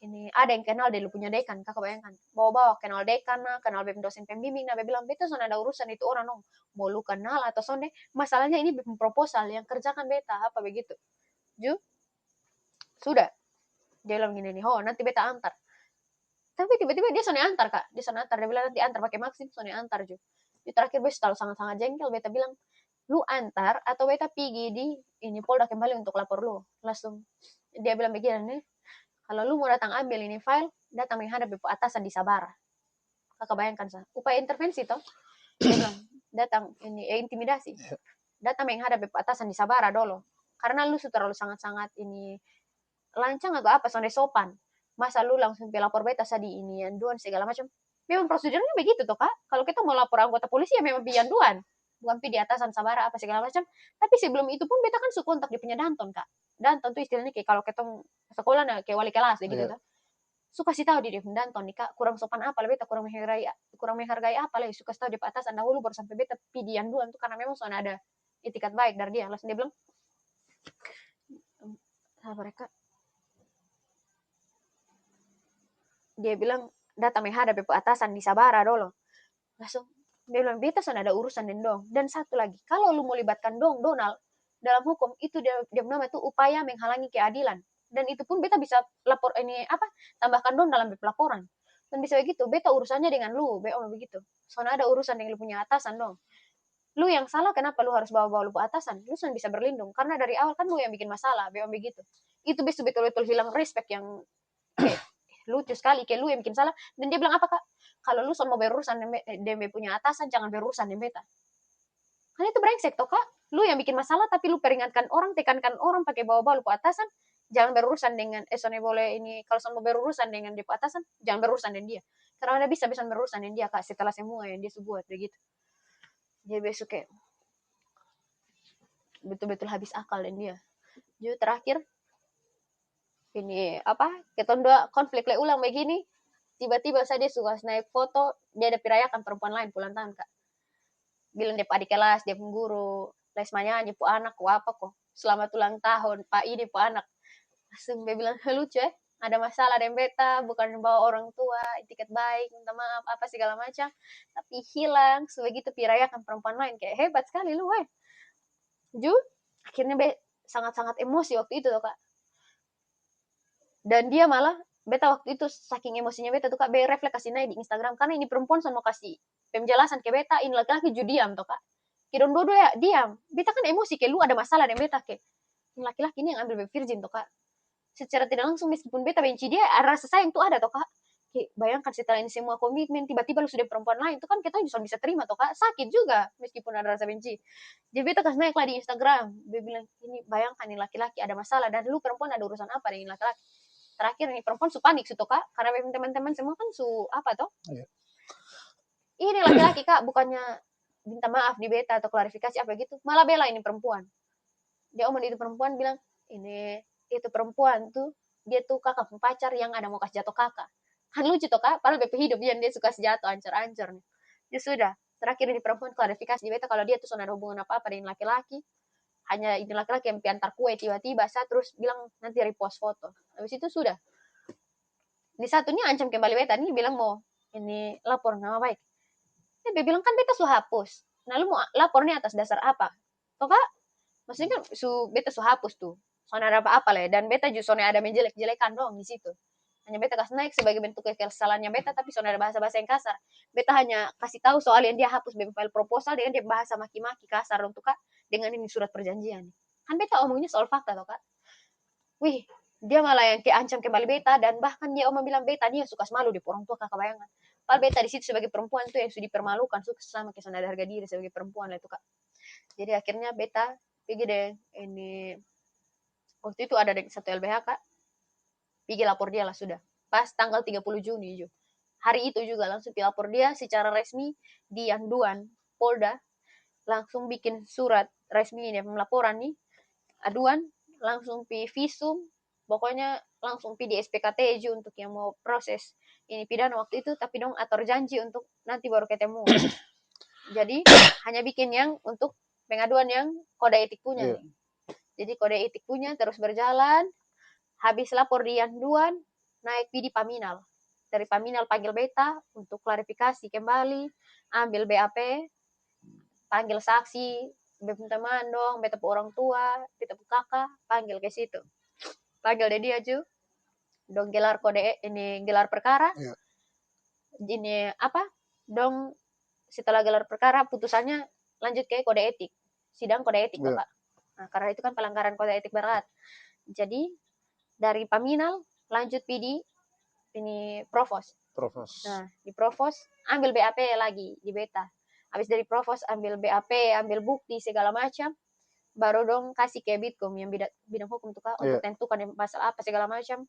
ini ada yang kenal dia lu punya dekan, kakak bayangkan. Bawa-bawa kenal dekan nah, kenal dosen pembimbing, nah bilang beta soal ada urusan itu orang dong. Mau lu kenal atau sonde, masalahnya ini proposal yang kerjakan beta apa begitu. Sudah. Dia bilang gini nih, nanti beta antar. Tapi tiba-tiba dia soalnya antar kak, dia bilang nanti antar pakai Maxim, soalnya antar juga. Di terakhir beta kalau sangat-sangat jengkel, beta bilang, lu antar atau beta pergi di ini Polda kembali untuk lapor lu. Langsung dia bilang begini nih, kalau lu mau datang ambil ini file, datang menghadap atasan di Sabara. Kakak bayangkan sah, upaya intervensi toh. Dia bilang, datang ini intimidasi. Datang menghadap atasan di Sabara dulu. Karena lu sudah terlalu sangat-sangat ini lancang atau apa soalnya sopan. Masa lu langsung lapor beta di ini yanduan segala macam. Memang prosedurnya begitu toh kak. Kalau kita mau lapor anggota polisi ya memang yanduan. Bukan di atasan Sabara apa segala macam. Tapi sebelum itu pun beta kan suka kontak dia punya Danton kak. Danton tuh istilahnya kayak kalau kita sekolah nah kayak wali kelas gitu toh. Suka sih tahu dia Danton nih kak, kurang sopan apa lah beta, kurang menghargai apa lah, suka tahu dia atasan dahulu baru sampai beta pidi yanduan tuh karena memang soalnya ada etikat baik dari dia. Langsung dia bilang mereka dia bilang data menghadap atasan di Sabara dulu. Langsung dia bilang beta sana ada urusan dengan dong. Dan satu lagi, kalau lu mau libatkan dong Donald dalam hukum itu dia nama itu upaya menghalangi keadilan. dan itu pun beta bisa lapor ini tambahkan dong dalam laporan. Dan bisa begitu, beta urusannya dengan lu, begitu. Soalnya ada urusan dengan lu punya atasan dong. Lu yang salah, kenapa lu harus bawa-bawa lu atasan? Lu bisa berlindung, karena dari awal kan lu yang bikin masalah, begitu. Itu bisa betul-betul hilang respect yang kayak lucu sekali, kayak lu yang bikin salah. Dan dia bilang apa kak? Kalau lu mau berurusan dengan punya atasan, jangan berurusan dengan beta. Karena itu brengsek toh kak. Lu yang bikin masalah, tapi lu peringatkan orang, tekankan orang pakai bawa-bawa lu ke atasan, jangan berurusan dengan soalnya boleh ini, kalau mau berurusan dengan dia atasan, jangan berurusan dengan dia. Karena anda bisa berurusan dengan dia kak setelah semua yang dia buat begitu. Dia besok kayak betul-betul habis akal dan dia. Jadi terakhir ini kita dua konflik ulang begini, tiba-tiba saja dia suka naik foto, dia ada perayakan perempuan lain pulang tahun kak. Bilang dia adik kelas, dia guru, les nyanyi, pu anak, apa kok. Selamat ulang tahun, Pak ini pu anak. Langsung dia bilang, lucu ada masalah dengan beta, bukan bawa orang tua, tiket baik, minta maaf, apa segala macam. Tapi hilang, sebegitu pirayakan perempuan lain. Kayak hebat sekali lu, Ju, akhirnya sangat-sangat emosi waktu itu tuh, Kak. Dan dia malah, beta waktu itu saking emosinya beta tuh, Kak, refleks kasih naik di Instagram. Karena ini perempuan sama kasih penjelasan ke beta, ini laki-laki ju diam tuh, Kak. Kidon dua ya diam. Beta kan emosi, kayak lu ada masalah dengan beta, kayak laki-laki ini yang ambil virgin tuh, Kak. Secara tidak langsung meskipun beta benci dia, rasa sayang tuh ada toh kak. Kayak bayangkan setelah ini semua komitmen, tiba-tiba lu sudah perempuan lain, itu kan kita juga bisa terima toh kak. Sakit juga meskipun ada rasa benci. Jadi beta kasih naik lah di Instagram, dia bilang ini bayangkan nih laki-laki ada masalah dan lu perempuan ada urusan apa dengan laki-laki. Terakhir nih perempuan su panik su toh kak, karena teman-teman semua kan su apa toh. Ini laki-laki kak, bukannya minta maaf di beta atau klarifikasi apa gitu, malah bela ini perempuan. Dia omong itu perempuan bilang ini itu perempuan tuh dia tuh kakak pacar yang ada mau kasih jatuh kakak. Kan lucu tuh kak, padahal BP hidup dia suka jatuh ancur-ancur nih. Ya sudah, terakhir di perempuan klarifikasi di beta kalau dia tuh ada hubungan apa-apa dengan laki-laki. Hanya ini laki-laki yang piantar kue tiba-tiba saya terus bilang nanti repost foto. Habis itu sudah. Di satunya ancam kembali beta nih bilang mau ini lapor nama baik. Dia bilang kan beta sudah hapus. Nah lu mau lapornya atas dasar apa? Toh kak, maksudnya kan beta su hapus tuh. Soalnya ada apa-apa lah, dan beta justru ada menjelek-jelekan dong di situ. Hanya beta kasih naik sebagai bentuk kesalahannya beta, tapi soalnya ada bahasa-bahasa yang kasar. Beta hanya kasih tahu soal yang dia hapus file proposal dengan dia bahasa maki-maki kasar untuk kak dengan ini surat perjanjian. Kan beta omongnya soal fakta toh kak. Wih, dia malah yang ancam kembali beta dan bahkan dia omong bilang beta nih yang suka malu di orang tua kakak bayangan. Padahal beta di situ sebagai perempuan tuh yang sudah dipermalukan, sama kesan ada harga diri sebagai perempuan lah itu kak. Jadi akhirnya beta pergi deh ini waktu itu ada satu LBH kak, pergi lapor dia lah sudah. Pas tanggal 30 Juni hari itu juga langsung lapor dia secara resmi di Yanduan Polda, langsung bikin surat resmi ini pelaporan nih, aduan, langsung pi visum, pokoknya langsung pi di SPKT untuk yang mau proses ini pidana waktu itu, tapi dong atur janji untuk nanti baru ketemu. Jadi hanya bikin yang untuk pengaduan yang kode etik punya nih. Jadi kode etik punya terus berjalan, habis lapor di Yanduan, naik di Paminal. Dari Paminal panggil beta untuk klarifikasi kembali, ambil BAP, panggil saksi, teman dong, beta orang tua, beta kakak, panggil ke situ. Panggil dia aja, dong gelar kode ini gelar perkara. Ini dong setelah gelar perkara putusannya lanjut ke kode etik, sidang kode etik Bapak. Nah, karena itu kan pelanggaran kode etik berat. Jadi dari Paminal lanjut PD ini Provos. Nah, di Provos ambil BAP lagi di beta. Habis dari Provos ambil BAP, ambil bukti segala macam, baru dong kasih ke Bitkom yang bidang hukum tuh Kak untuk tentukan masalah apa segala macam.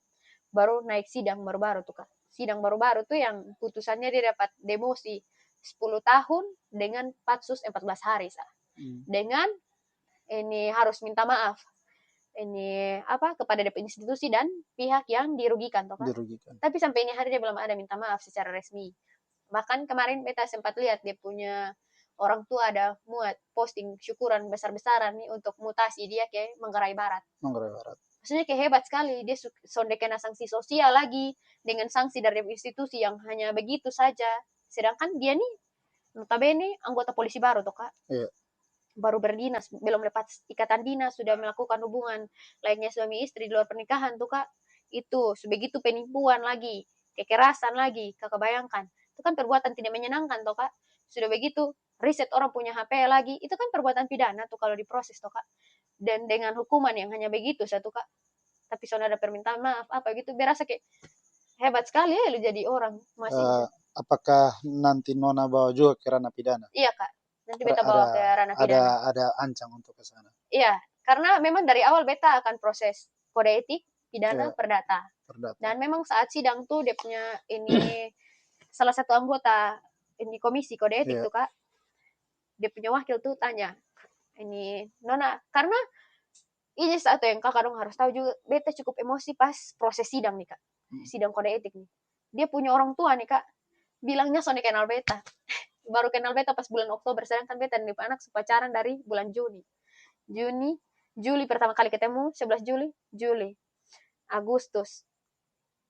Baru naik sidang baru-baru tuh Kak. Sidang baru-baru tuh yang putusannya dia dapat demosi 10 tahun dengan patsus 14 hari Sa. Dengan ini harus minta maaf ini kepada institusi dan pihak yang dirugikan toh kan. Tapi sampai ini hari dia belum ada minta maaf secara resmi. Bahkan kemarin beta sempat lihat dia punya orang tua ada muat posting syukuran besar-besaran nih untuk mutasi dia ke Manggarai Barat. Maksudnya kayak hebat sekali, dia sonde kena sanksi sosial lagi dengan sanksi dari institusi yang hanya begitu saja. Sedangkan dia nih notabene anggota polisi baru toh Kak. baru berdinas, belum lepas ikatan dinas, sudah melakukan hubungan layaknya suami istri di luar pernikahan tuh Kak. Itu sebegitu penipuan lagi, kekerasan lagi, Kakak bayangkan. Itu kan perbuatan tidak menyenangkan toh Kak. Sudah begitu riset orang punya HP lagi, itu kan perbuatan pidana tuh kalau diproses toh Kak. Dan dengan hukuman yang hanya begitu satu Kak. Tapi soalnya ada permintaan maaf apa gitu, berasa kayak hebat sekali ya lu jadi orang masih bisa. Apakah nanti Nona bawa juga ke ranah pidana? Iya Kak, nanti beta bawa ke ranah pidana. Ada ancang untuk ke sana. Iya, karena memang dari awal beta akan proses kode etik, pidana, Iya, perdata. perdata. Dan memang saat sidang tuh dia punya ini salah satu anggota ini komisi kode etik Iya. tuh Kak. Dia punya wakil tuh tanya, ini Nona, karena ini satu yang Kakak dong harus tahu juga, beta cukup emosi pas proses sidang nih Kak. Sidang kode etik nih. Dia punya orang tua nih Kak, bilangnya Sony kenal beta. Baru kenal beta pas bulan Oktober, sedangkan beta dan anak pacaran dari bulan Juni. Juli pertama kali ketemu, 11 Juli, Agustus.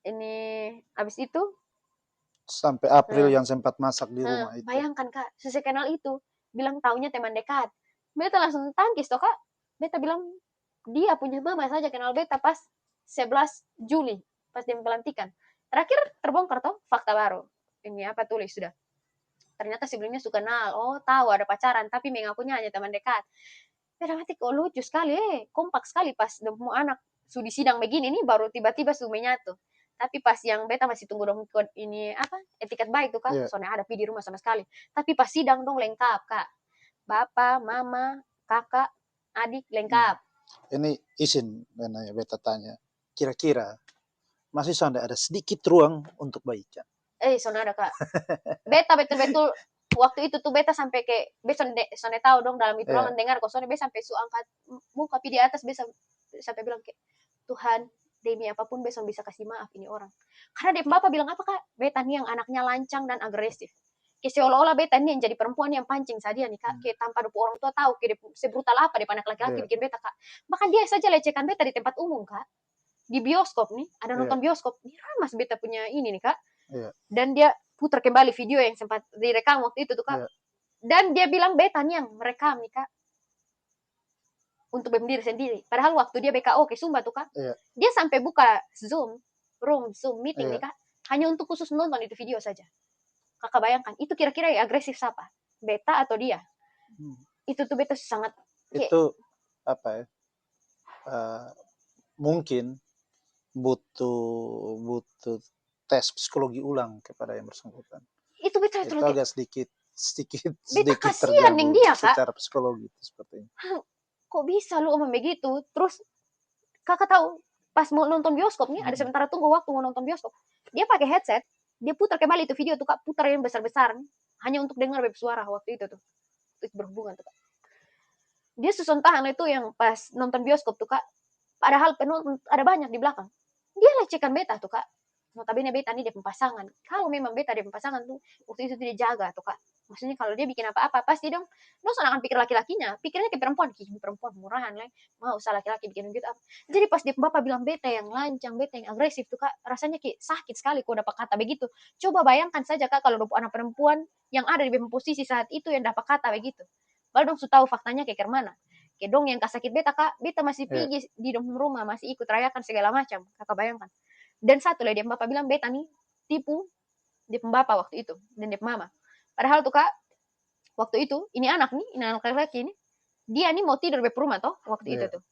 Ini habis itu sampai April yang sempat masak di rumah itu. bayangkan Kak, selesai kenal itu, bilang taunya teman dekat. Beta langsung tangkis toh Kak. Beta bilang dia punya mama saja kenal beta pas 11 Juli, pas dia pelantikan. Terakhir terbongkar toh fakta baru. Ini apa tulis sudah. Ternyata sebelumnya suka kenal, oh tahu ada pacaran, tapi mengakunya hanya teman dekat. Beta mati kok lucu sekali, kompak sekali pas mau anak sudi sidang begini nih baru tiba-tiba su menyatu. Tapi pas yang beta masih tunggu dong ini apa etiket baik tuh Kak, soalnya ada pi di rumah sama sekali. Tapi pas sidang dong lengkap Kak, bapak, mama, kakak, adik lengkap. Ini izin nanya beta tanya, kira-kira masih ada sedikit ruang untuk baikan? Soalnya ada Kak. Beta betul-betul waktu itu tuh beta sampai ke besok tahu dong dalam itu ruangan dengar kok soalnya beta sampai su angkat muka pi di atas beta sampai bilang kayak Tuhan demi apapun besok bisa kasih maaf ini orang karena dia bapak bilang apa Kak, beta nih yang anaknya lancang dan agresif kayak seolah-olah beta nih yang jadi perempuan yang pancing saja nih Kak, kayak tanpa orang tua tahu kayak sebrutal apa dia anak laki-laki bikin beta Kak, bahkan dia saja lecehkan beta di tempat umum Kak, di bioskop nih ada nonton bioskop ini ramas beta punya ini nih Kak, dan dia putar kembali video yang sempat direkam waktu itu tuh Kak. Dan dia bilang beta nih yang merekam nih Kak. Untuk berdiri sendiri. Padahal waktu dia BKO ke Sumba tuh Kak. Dia sampai buka Zoom meeting nih Kak. Hanya untuk khusus nonton itu video saja. Kakak bayangkan, itu kira-kira yang agresif siapa? Beta atau dia? Itu tuh beta sangat... Itu apa ya? Mungkin butuh tes psikologi ulang kepada yang bersangkutan. Itu betul itu agak sedikit kasihan terganggu dia, Kak. secara psikologi seperti ini. Kok bisa lu omong begitu? Terus Kakak tahu pas mau nonton bioskop nih, ada sementara tunggu waktu mau nonton bioskop. Dia pakai headset, dia putar kembali itu video tuh Kak, putar yang besar-besar nih, hanya untuk dengar web suara waktu itu tuh. Itu berhubungan tuh Kak. Dia susontahan itu yang pas nonton bioskop tuh Kak. Padahal penonton ada banyak di belakang. Dia lecehkan beta tuh Kak. Notabene beta nih dia pasangan. Kalau memang beta dia pasangan tuh, waktu itu dia jaga tuh Kak. Maksudnya kalau dia bikin apa-apa pasti dong akan pikir laki-lakinya, pikirnya ke perempuan, murahan lah, mau usah laki-laki bikin gitu apa. Jadi pas dia bapak bilang beta yang lancang, beta yang agresif tuh Kak, rasanya kayak sakit sekali kok dapat kata begitu. Coba bayangkan saja Kak kalau anak perempuan yang ada di posisi saat itu yang dapat kata begitu. Baru dong su tahu faktanya kayak mana. Kayak dong yang sakit beta Kak, beta masih pergi di rumah, masih ikut rayakan segala macam. Kakak bayangkan. Dan satu lagi dia bapak bilang beta nih tipu dia bapak waktu itu dan dia mama. Padahal tuh Kak, waktu itu ini anak laki-laki ini, dia nih mau tidur di rumah toh waktu itu tuh.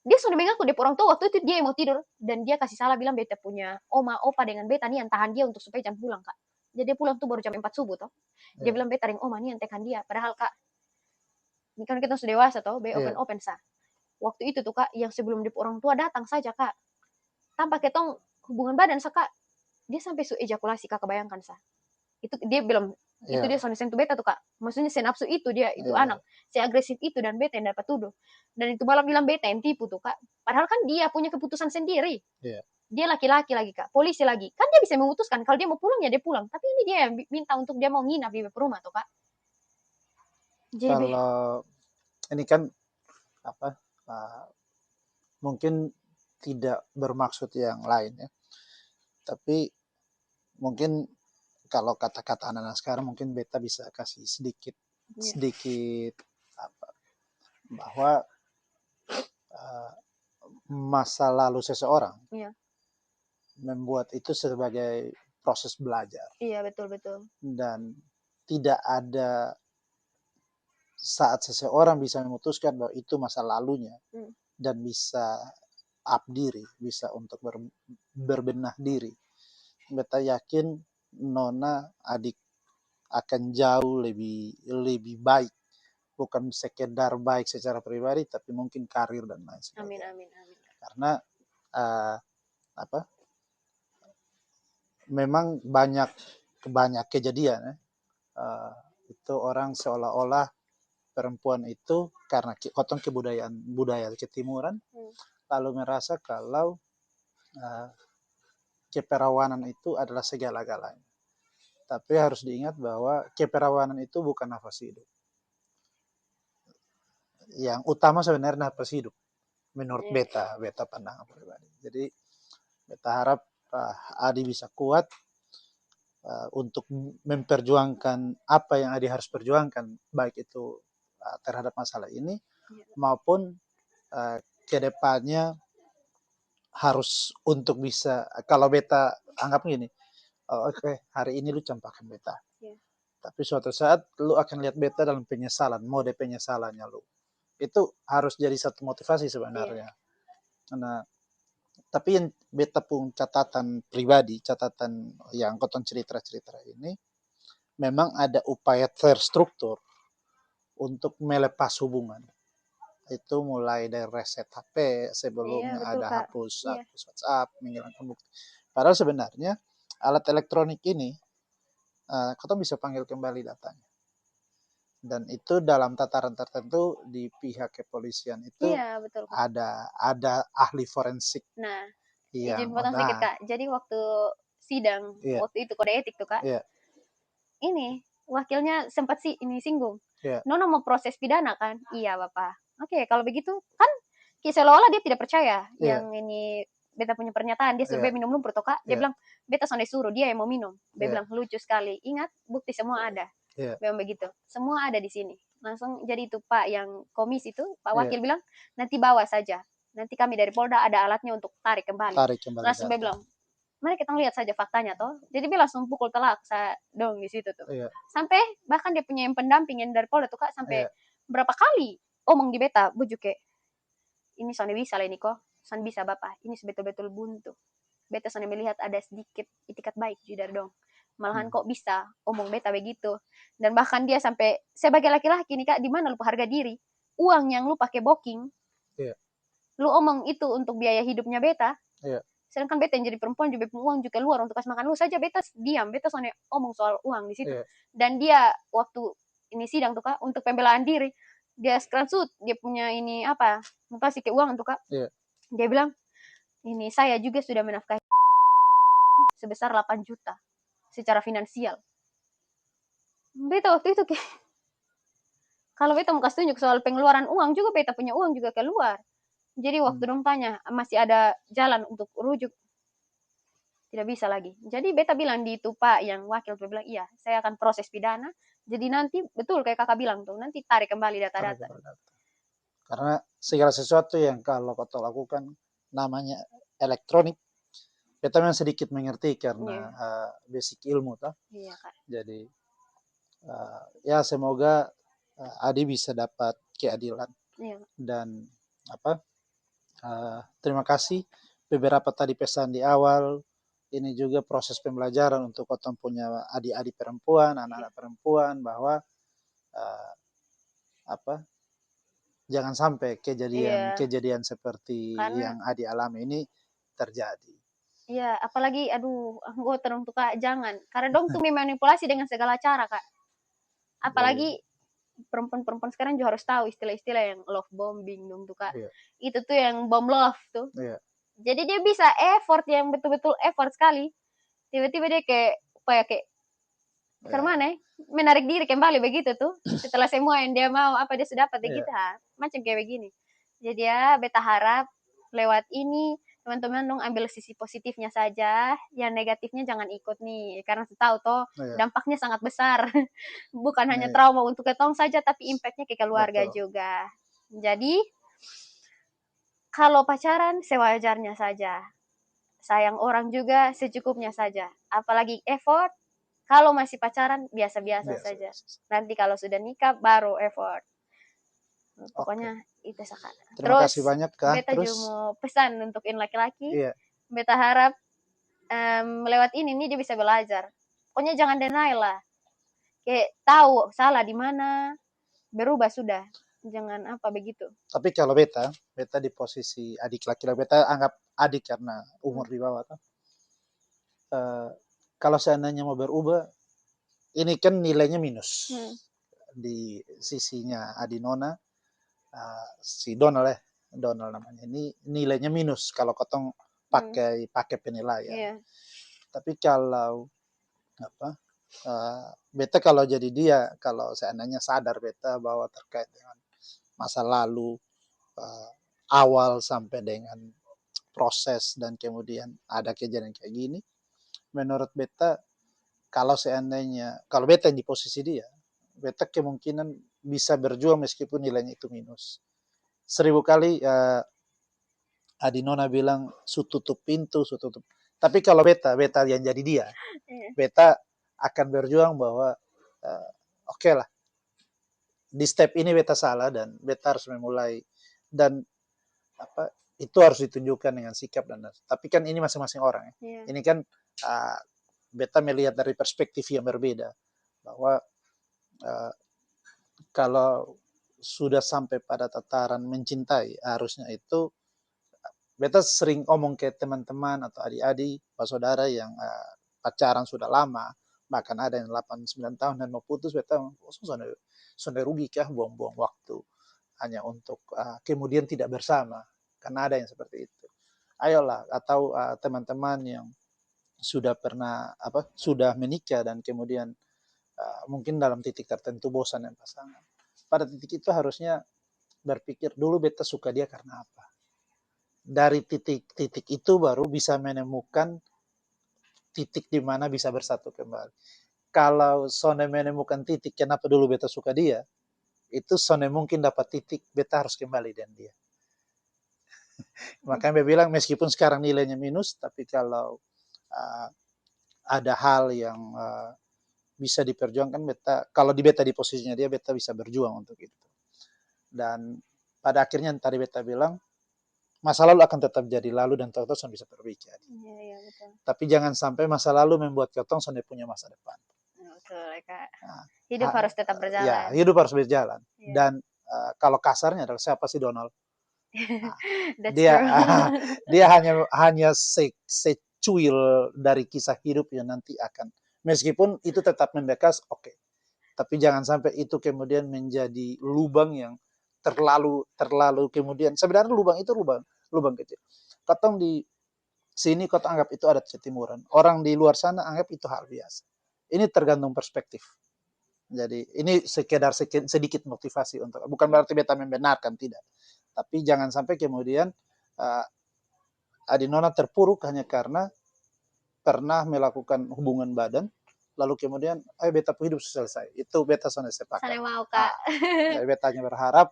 Dia sudah mengaku dia orang tua waktu itu dia mau tidur dan dia kasih salah bilang beta punya oma opa dengan beta nih yang tahan dia untuk supaya jam pulang Kak. Jadi dia pulang tuh baru jam 4 subuh toh. Dia bilang beta dengan oma nih yang tekan dia. Padahal Kak, ini kan kita sudah dewasa toh, be open sah. Waktu itu tuh Kak, yang sebelum dia orang tua datang saja Kak, tanpa ketong hubungan badan Kak, dia sampai su ejakulasi Kak, bayangkan sah. Itu dia belum itu dia soalnya sentuh beta tuh Kak, maksudnya senapsu itu dia itu anak agresif itu dan beta yang dapat tuduh dan itu malam bilang beta yang tipu tuh Kak, padahal kan dia punya keputusan sendiri. Dia laki-laki lagi Kak, polisi lagi kan dia bisa memutuskan kalau dia mau pulang ya dia pulang, tapi ini dia yang minta untuk dia mau nginap di rumah tuh Kak. Jadi kalau ini kan apa mungkin tidak bermaksud yang lain ya, tapi mungkin kalau kata-kata anak-anak sekarang mungkin beta bisa kasih sedikit sedikit apa, bahwa uh, masa lalu seseorang membuat itu sebagai proses belajar. Iya, betul. Dan tidak ada saat seseorang bisa memutuskan bahwa itu masa lalunya dan bisa up diri, bisa untuk berbenah diri. Beta yakin Nona adik akan jauh lebih baik, bukan sekedar baik secara pribadi, tapi mungkin karir dan lain sebagainya. Amin. Karena memang banyak kejadian itu orang seolah-olah perempuan itu karena kotong budaya ketimuran lalu merasa kalau keperawanan itu adalah segala-galanya. Tapi harus diingat bahwa keperawanan itu bukan nafas hidup. Yang utama sebenarnya nafas hidup menurut beta pandangan pribadi. Jadi beta harap Adi bisa kuat untuk memperjuangkan apa yang Adi harus perjuangkan, baik itu terhadap masalah ini maupun ke depannya harus untuk bisa, kalau beta anggap gini, oke, hari ini lu campakkan beta. Tapi suatu saat lu akan lihat beta dalam penyesalan, mode penyesalannya lu. Itu harus jadi satu motivasi sebenarnya. Karena tapi yang beta pun catatan pribadi, catatan yang kotong cerita ini, memang ada upaya terstruktur untuk melepas hubungan. Itu mulai dari reset HP, sebelumnya ada hapus WhatsApp, menghilangkan bukti. Padahal sebenarnya alat elektronik ini, kotong bisa panggil kembali datanya. Dan itu dalam tataran tertentu di pihak kepolisian itu ada ahli forensik. Nah, izin potong sedikit Kak. Jadi waktu sidang waktu itu kode etik tuh Kak. Ini wakilnya sempat singgung. Nona mau proses pidana kan? Iya Bapak. Oke, kalau begitu kan seolah-olah dia tidak percaya yang ini beta punya pernyataan. Dia suruh minum lumpur toh Kak. Dia bilang beta sonde suruh dia yang mau minum. Dia bilang lucu sekali. Ingat bukti semua ada. Memang begitu. Semua ada di sini. Langsung jadi itu Pak yang komisi itu, Pak Wakil bilang, nanti bawa saja. Nanti kami dari Polda ada alatnya untuk tarik kembali. Langsung dia bilang, mari kita lihat saja faktanya toh. Jadi dia langsung pukul telak saya dong di situ tuh. Sampai bahkan dia punya yang pendamping yang dari Polda tuh Kak, sampai berapa kali omong di beta, bujuke. Ini soalnya bisa lah ini kok. Soalnya bisa Bapak. Ini betul-betul buntu. Beta soalnya melihat ada sedikit itikat baik juga dong. Malahan kok bisa omong beta begitu. Dan bahkan dia sampai sebagai laki-laki nih Kak, di mana lu harga diri? Uang yang lu pakai booking, lu omong itu untuk biaya hidupnya beta. Sedangkan beta yang jadi perempuan juga uang juga keluar untuk kasih makan lu saja, beta diam. Beta soalnya omong soal uang di situ. Dan dia waktu ini sidang tuh Kak, untuk pembelaan diri, dia screenshot dia punya ini apa? Mau kasih ke uang tuh Kak. Dia bilang, ini saya juga sudah menafkahi sebesar 8 juta. Secara finansial. Beta waktu itu kalau beta mau kasih tunjuk soal pengeluaran uang juga, beta punya uang juga keluar. Jadi waktu dong tanya, masih ada jalan untuk rujuk? Tidak bisa lagi. Jadi beta bilang di itu Pak yang wakil, beta bilang, iya, saya akan proses pidana. Jadi nanti, betul kayak kakak bilang tuh, nanti tarik kembali data-data. Karena segala sesuatu yang kalau kau lakukan namanya elektronik, beta memang sedikit mengerti karena basic ilmu toh. Iya Kak. Jadi ya semoga Adi bisa dapat keadilan. Dan terima kasih beberapa tadi pesan di awal. Ini juga proses pembelajaran untuk kotong punya adik-adik perempuan, anak-anak perempuan, bahwa jangan sampai kejadian seperti yang Adi alami ini terjadi. Iya, apalagi anggota dong tuh Kak, jangan. Karena dong tuh memanipulasi dengan segala cara Kak. Apalagi perempuan-perempuan sekarang juga harus tahu istilah-istilah yang love bombing dong tuh Kak. Itu tuh yang bomb love tuh. Jadi dia bisa effort yang betul-betul effort sekali. Tiba-tiba dia kayak kemana menarik diri kembali begitu tuh. Setelah semua yang dia mau, apa dia sudah dapat gitu macam kayak begini. Jadi ya beta harap lewat ini teman-teman dong ambil sisi positifnya saja, yang negatifnya jangan ikut nih, karena tahu toh dampaknya sangat besar. Bukan hanya trauma untuk ketong saja, tapi impactnya ke keluarga juga. Jadi kalau pacaran sewajarnya saja, sayang orang juga secukupnya saja, apalagi effort. Kalau masih pacaran biasa-biasa saja. Nanti kalau sudah nikah baru effort. Pokoknya itu sekarang. Terima kasih banyak Kak. Beta juga mau pesan untuk laki-laki. Beta harap lewat ini dia bisa belajar. Pokoknya jangan denial lah. Kayak tahu salah di mana, berubah sudah. Jangan apa begitu. Tapi kalau beta di posisi adik laki-laki, beta anggap adik karena umur di bawah. Kalau seandainya mau berubah, ini kan nilainya minus di sisinya Adi Nona. Si Donald namanya, ini nilainya minus kalau kotong pakai penilaian. Tapi kalau beta kalau jadi dia, kalau seandainya sadar beta bahwa terkait dengan masa lalu awal sampai dengan proses dan kemudian ada kejadian kayak gini, menurut beta kalau beta di posisi dia, beta kemungkinan bisa berjuang meskipun nilainya itu minus. 1000 kali Adi Nona bilang su tutup pintu. Tapi kalau beta yang jadi dia, beta akan berjuang bahwa oke lah, di step ini beta salah dan beta harus memulai, dan itu harus ditunjukkan dengan sikap tapi kan ini masing-masing orang ya. Ini kan beta melihat dari perspektif yang berbeda bahwa kalau sudah sampai pada tataran mencintai, harusnya itu beta sering omong ke teman-teman atau adik-adik, saudara yang pacaran sudah lama, bahkan ada yang 8-9 tahun dan mau putus, beta sudah rugi kah buang-buang waktu hanya untuk kemudian tidak bersama, karena ada yang seperti itu. Ayolah, atau teman-teman yang sudah pernah sudah menikah dan kemudian mungkin dalam titik tertentu bosan dengan pasangan. Pada titik itu harusnya berpikir dulu beta suka dia karena apa. Dari titik itu baru bisa menemukan titik di mana bisa bersatu kembali. Kalau Sone menemukan titik kenapa dulu beta suka dia, itu Sone mungkin dapat titik beta harus kembali dengan dia. Makanya beta bilang meskipun sekarang nilainya minus, tapi kalau ada hal yang bisa diperjuangkan, kalau beta di posisinya dia, beta bisa berjuang untuk itu. Dan pada akhirnya tadi beta bilang, masa lalu akan tetap jadi lalu dan Totong bisa berbicara. Iya, betul. Tapi jangan sampai masa lalu membuat Totong punya masa depan. Betul, Kak. Hidup harus tetap berjalan. Ya, hidup harus berjalan. Yeah. Dan kalau kasarnya adalah siapa sih Donald? Dia hanya secuil dari kisah hidup yang nanti akan, meskipun itu tetap membekas, oke. Tapi jangan sampai itu kemudian menjadi lubang yang terlalu kemudian, sebenarnya lubang itu lubang kecil. Kotong di sini kotong anggap itu adat Jatimuran. Orang di luar sana anggap itu hal biasa. Ini tergantung perspektif. Jadi ini sekedar sedikit motivasi untuk, bukan berarti beta membenarkan, tidak. Tapi jangan sampai kemudian Adi Nona terpuruk hanya karena pernah melakukan hubungan badan, lalu kemudian beta hidup selesai. Itu beta sepakat. Saya mau Kak. Jadi beta hanya berharap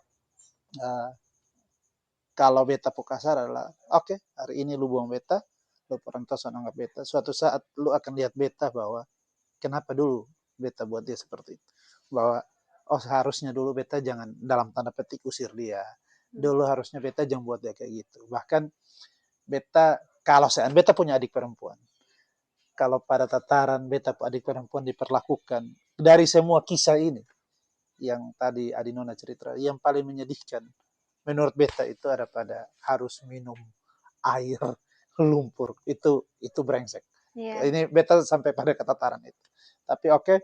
kalau beta kasar adalah oke, hari ini lu buang beta, lu orang tua anggap beta, suatu saat lu akan lihat beta bahwa kenapa dulu beta buat dia seperti itu, bahwa seharusnya dulu beta jangan dalam tanda petik usir dia, dulu harusnya beta jangan buat dia kayak gitu. Bahkan beta, kalau beta punya adik perempuan, kalau pada tataran beta adik perempuan diperlakukan dari semua kisah ini yang tadi Adi Nona cerita, yang paling menyedihkan menurut beta itu ada pada harus minum air lumpur, itu brengsek. Yeah. Ini beta sampai pada ketataran itu. Tapi oke,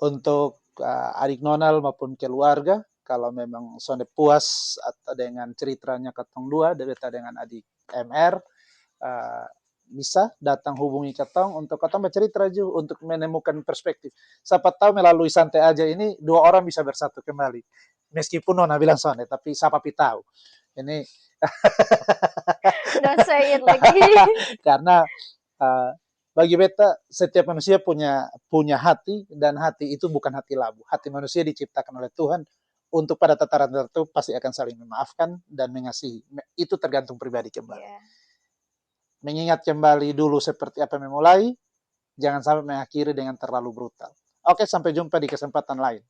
untuk adik Nonal maupun keluarga, kalau memang sonde puas atau dengan ceritanya ketong dua, beta dengan adik MR, bisa datang hubungi ketong untuk ketong bercerita aja, untuk menemukan perspektif. Siapa tahu melalui santai aja ini dua orang bisa bersatu kembali. Meskipun Nona bilang sonde, tapi siapa tahu. Ini Don't say it lagi. karena bagi beta setiap manusia punya hati, dan hati itu bukan hati labu. Hati manusia diciptakan oleh Tuhan untuk pada tataran tertentu pasti akan saling memaafkan dan mengasihi. Itu tergantung pribadi kembali. Yeah. Mengingat kembali dulu seperti apa memulai, jangan sampai mengakhiri dengan terlalu brutal. Oke, sampai jumpa di kesempatan lain.